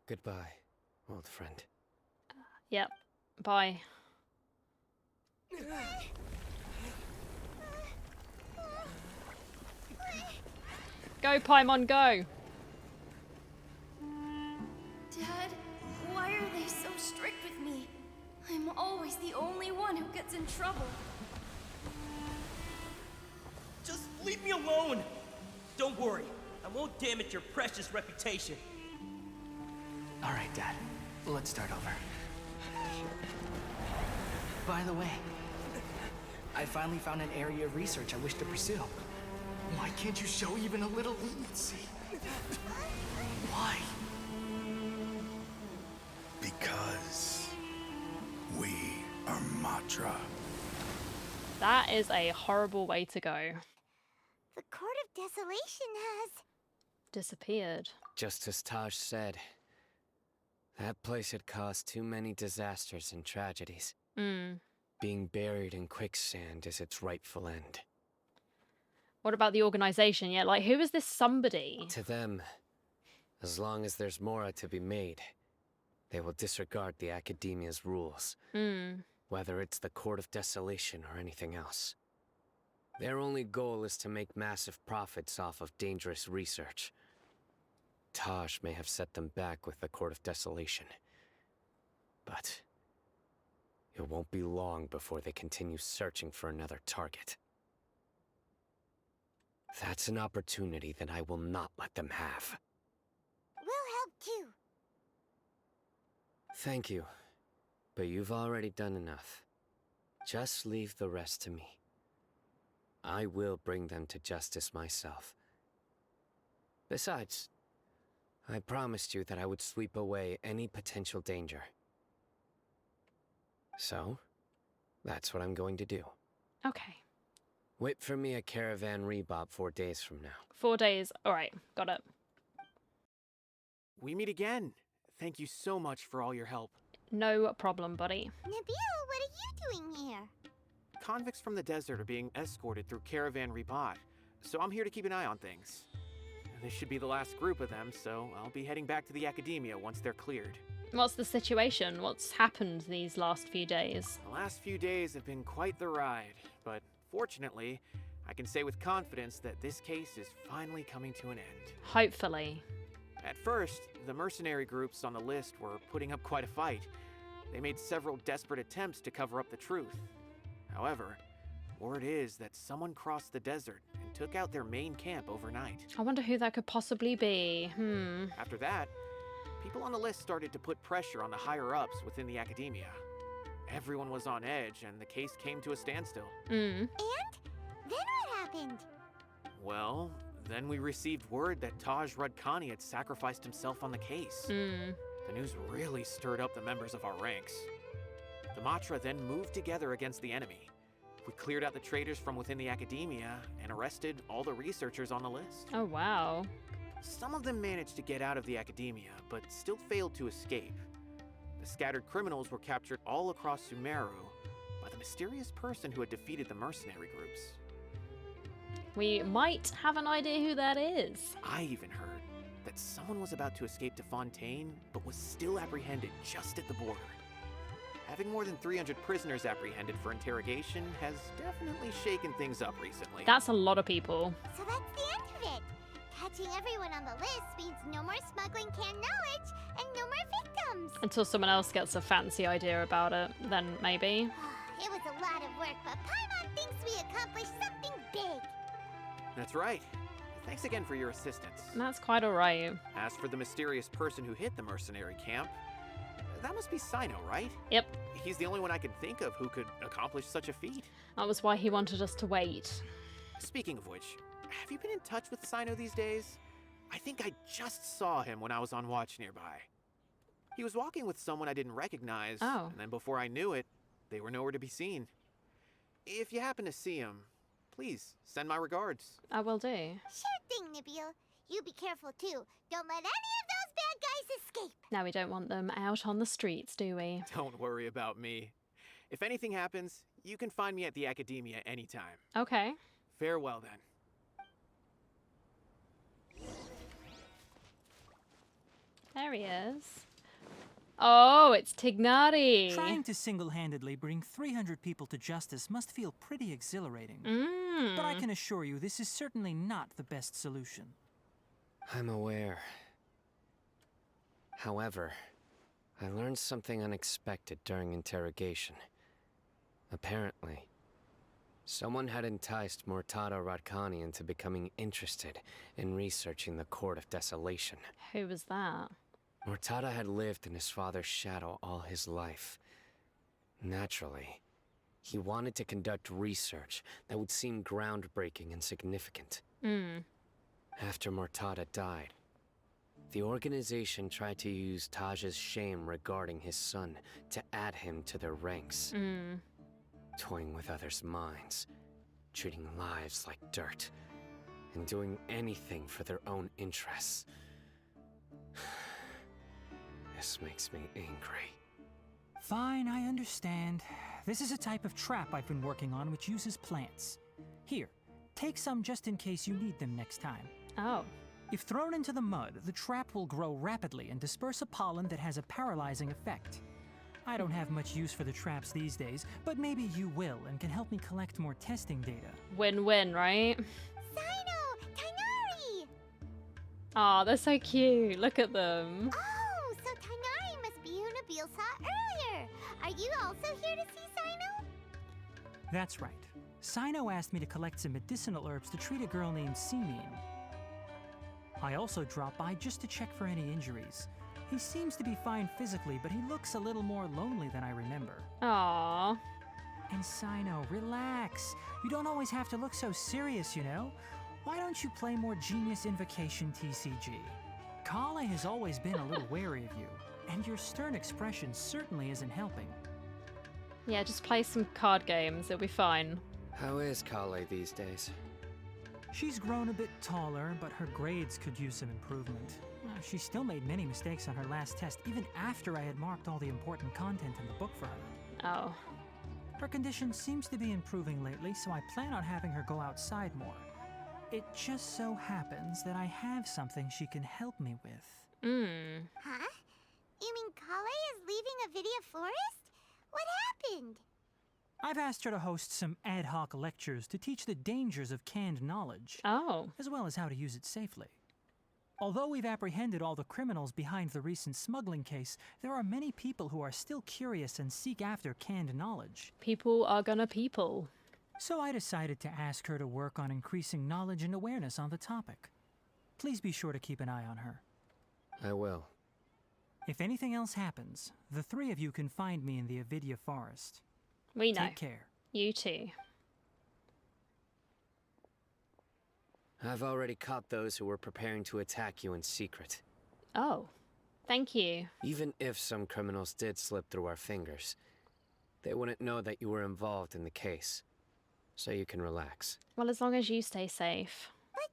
Goodbye, old friend. Yep. Bye. Go, Paimon, go! Dad, why are they so strict with me? I'm always the only one who gets in trouble. Just leave me alone! Don't worry, I won't damage your precious reputation. Alright, Dad. Let's start over. By the way, I finally found an area of research I wish to pursue. Why can't you show even a little leniency? Why? Because we are Matra. That is a horrible way to go. The Court of Desolation has disappeared. Just as Taj said, that place had caused too many disasters and tragedies. Being buried in quicksand is its rightful end. What about the organization? Yeah, like, who is this somebody? To them, as long as there's more to be made, they will disregard the Academia's rules. Whether it's the Court of Desolation or anything else. Their only goal is to make massive profits off of dangerous research. Taj may have set them back with the Court of Desolation. But it won't be long before they continue searching for another target. That's an opportunity that I will not let them have. We'll help too. Thank you, but you've already done enough. Just leave the rest to me. I will bring them to justice myself. Besides, I promised you that I would sweep away any potential danger. So, that's what I'm going to do. Okay. Wait for me at Caravan Rebob 4 days from now. 4 days. Alright, got it. We meet again. Thank you so much for all your help. No problem, buddy. Nabil, what are you doing here? Convicts from the desert are being escorted through Caravan Rebob, so I'm here to keep an eye on things. This should be the last group of them, so I'll be heading back to the Academia once they're cleared. What's the situation? What's happened these last few days? The last few days have been quite the ride, but fortunately, I can say with confidence that this case is finally coming to an end. Hopefully. At first, the mercenary groups on the list were putting up quite a fight. They made several desperate attempts to cover up the truth. However, word is that someone crossed the desert and took out their main camp overnight. I wonder who that could possibly be. After that, people on the list started to put pressure on the higher-ups within the Academia. Everyone was on edge, and the case came to a standstill. And? Then what happened? Well, then we received word that Taj Rudkani had sacrificed himself on the case. The news really stirred up the members of our ranks. The Matra then moved together against the enemy. We cleared out the traitors from within the academia and arrested all the researchers on the list. Oh, wow. Some of them managed to get out of the academia, but still failed to escape. The scattered criminals were captured all across Sumeru by the mysterious person who had defeated the mercenary groups. We might have an idea who that is. I even heard that someone was about to escape to Fontaine, but was still apprehended just at the border. Having more than 300 prisoners apprehended for interrogation has definitely shaken things up recently. That's a lot of people. So that's the end of it. Catching everyone on the list means no more smuggling canned knowledge and no more victims. Until someone else gets a fancy idea about it, then maybe. It was a lot of work, but Paimon thinks we accomplished something big. That's right. Thanks again for your assistance. That's quite alright. As for the mysterious person who hit the mercenary camp, that must be Cyno, right? Yep. He's the only one I can think of who could accomplish such a feat. That was why he wanted us to wait. Speaking of which, have you been in touch with Cyno these days? I think I just saw him when I was on watch nearby. He was walking with someone I didn't recognize, and then before I knew it, they were nowhere to be seen. If you happen to see him, please send my regards. I will do. Sure thing, Nabil. You be careful too. Don't let any of those bad guys escape. Now we don't want them out on the streets, do we? Don't worry about me. If anything happens, you can find me at the Academia anytime. Okay. Farewell then. There he is. Oh, it's Tignari. Trying to single-handedly bring 300 people to justice must feel pretty exhilarating. But I can assure you this is certainly not the best solution. I'm aware. However, I learned something unexpected during interrogation. Apparently, someone had enticed Mortada Radkani into becoming interested in researching the Court of Desolation. Who was that? Mortada had lived in his father's shadow all his life. Naturally, he wanted to conduct research that would seem groundbreaking and significant. After Mortada died, the organization tried to use Taj's shame regarding his son to add him to their ranks. Toying with others' minds, treating lives like dirt, and doing anything for their own interests. This makes me angry. Fine, I understand. This is a type of trap I've been working on which uses plants. Here, take some just in case you need them next time. Oh. If thrown into the mud, the trap will grow rapidly and disperse a pollen that has a paralyzing effect. I don't have much use for the traps these days, but maybe you will and can help me collect more testing data. Win-win, right? Cyno! Tighnari! Aw, they're so cute. Look at them. Oh, so Tighnari must be who Nabil saw earlier. Are you also here to see Cyno? That's right. Cyno asked me to collect some medicinal herbs to treat a girl named Simin. I also dropped by just to check for any injuries. He seems to be fine physically, but he looks a little more lonely than I remember. Aww. And Cyno, relax. You don't always have to look so serious, you know? Why don't you play more Genius Invocation TCG? Kale has always been a little wary of you, and your stern expression certainly isn't helping. Yeah, just play some card games. It'll be fine. How is Kale these days? She's grown a bit taller, but her grades could use some improvement. She still made many mistakes on her last test, even after I had marked all the important content in the book for her. Oh. Her condition seems to be improving lately, so I plan on having her go outside more. It just so happens that I have something she can help me with. Huh? You mean Kale is leaving Avidia Forest? What happened? I've asked her to host some ad hoc lectures to teach the dangers of canned knowledge. Oh. As well as how to use it safely. Although we've apprehended all the criminals behind the recent smuggling case, there are many people who are still curious and seek after canned knowledge. People are gonna people. So I decided to ask her to work on increasing knowledge and awareness on the topic. Please be sure to keep an eye on her. I will. If anything else happens, the three of you can find me in the Avidia Forest. We know. Take care. You too. I've already caught those who were preparing to attack you in secret. Oh. Thank you. Even if some criminals did slip through our fingers, they wouldn't know that you were involved in the case. so you can relax. Well, as long as you stay safe. But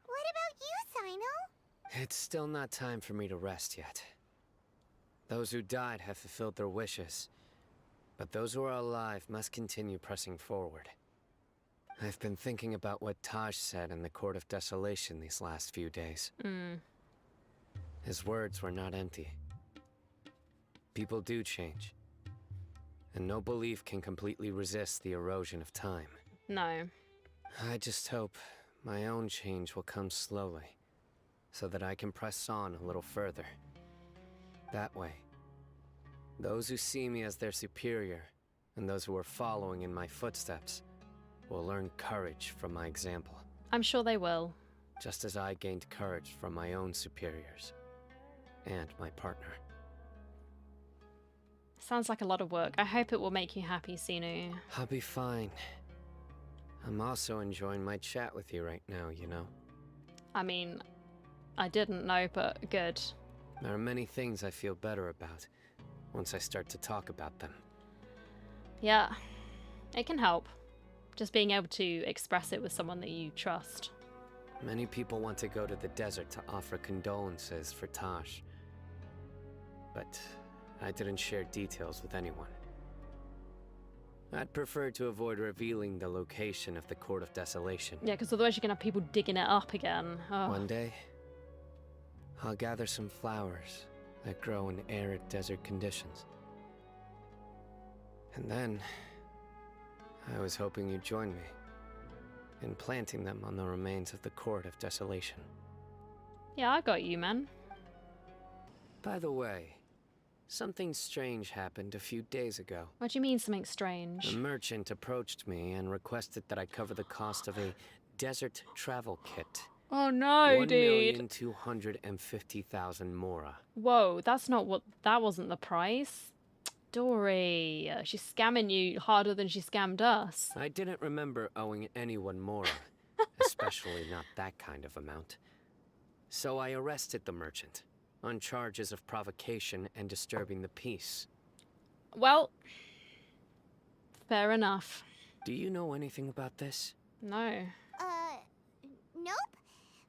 what about you, Cyno? It's still not time for me to rest yet. Those who died have fulfilled their wishes, but those who are alive must continue pressing forward. I've been thinking about what Taj said in the Court of Desolation these last few days. His words were not empty. People do change, and no belief can completely resist the erosion of time. No. I just hope my own change will come slowly, so that I can press on a little further. That way, those who see me as their superior, and those who are following in my footsteps, will learn courage from my example. I'm sure they will. Just as I gained courage from my own superiors, and my partner. Sounds like a lot of work. I hope it will make you happy, Cyno. I'll be fine. I'm also enjoying my chat with you right now, you know. I mean, I didn't know, but good. There are many things I feel better about once I start to talk about them. Yeah, it can help. Just being able to express it with someone that you trust. Many people want to go to the desert to offer condolences for Taj. But I didn't share details with anyone. I'd prefer to avoid revealing the location of the Court of Desolation. Yeah, because otherwise you're going to have people digging it up again. Oh. One day, I'll gather some flowers that grow in arid desert conditions. And then, I was hoping you'd join me in planting them on the remains of the Court of Desolation. Yeah, I got you, man. By the way, something strange happened a few days ago. What do you mean, something strange? A merchant approached me and requested that I cover the cost of a desert travel kit. Oh no, dude. 1,250,000 mora. Whoa, that wasn't the price. Dory, she's scamming you harder than she scammed us. I didn't remember owing anyone mora, especially not that kind of amount. So I arrested the merchant on charges of provocation and disturbing the peace. Well, fair enough. Do you know anything about this? No. Nope.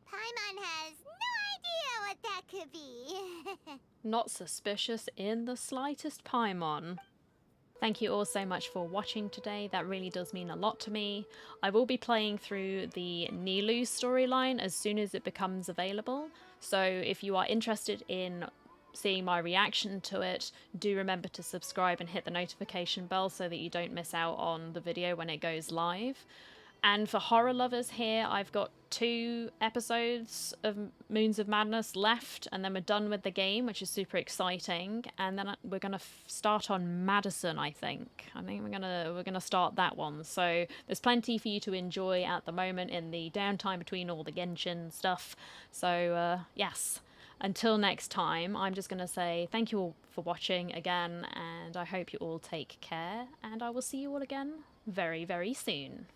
Paimon has no idea what that could be. Not suspicious in the slightest, Paimon. Thank you all so much for watching today. That really does mean a lot to me. I will be playing through the Nilou storyline as soon as it becomes available. So if you are interested in seeing my reaction to it, do remember to subscribe and hit the notification bell so that you don't miss out on the video when it goes live. And for horror lovers here, I've got 2 episodes of Moons of Madness left, and then we're done with the game, which is super exciting. And then we're gonna start on Madison, I think. We're gonna start that one. So there's plenty for you to enjoy at the moment in the downtime between all the Genshin stuff. So yes. Until next time, I'm just gonna say thank you all for watching again, and I hope you all take care, and I will see you all again very, very soon.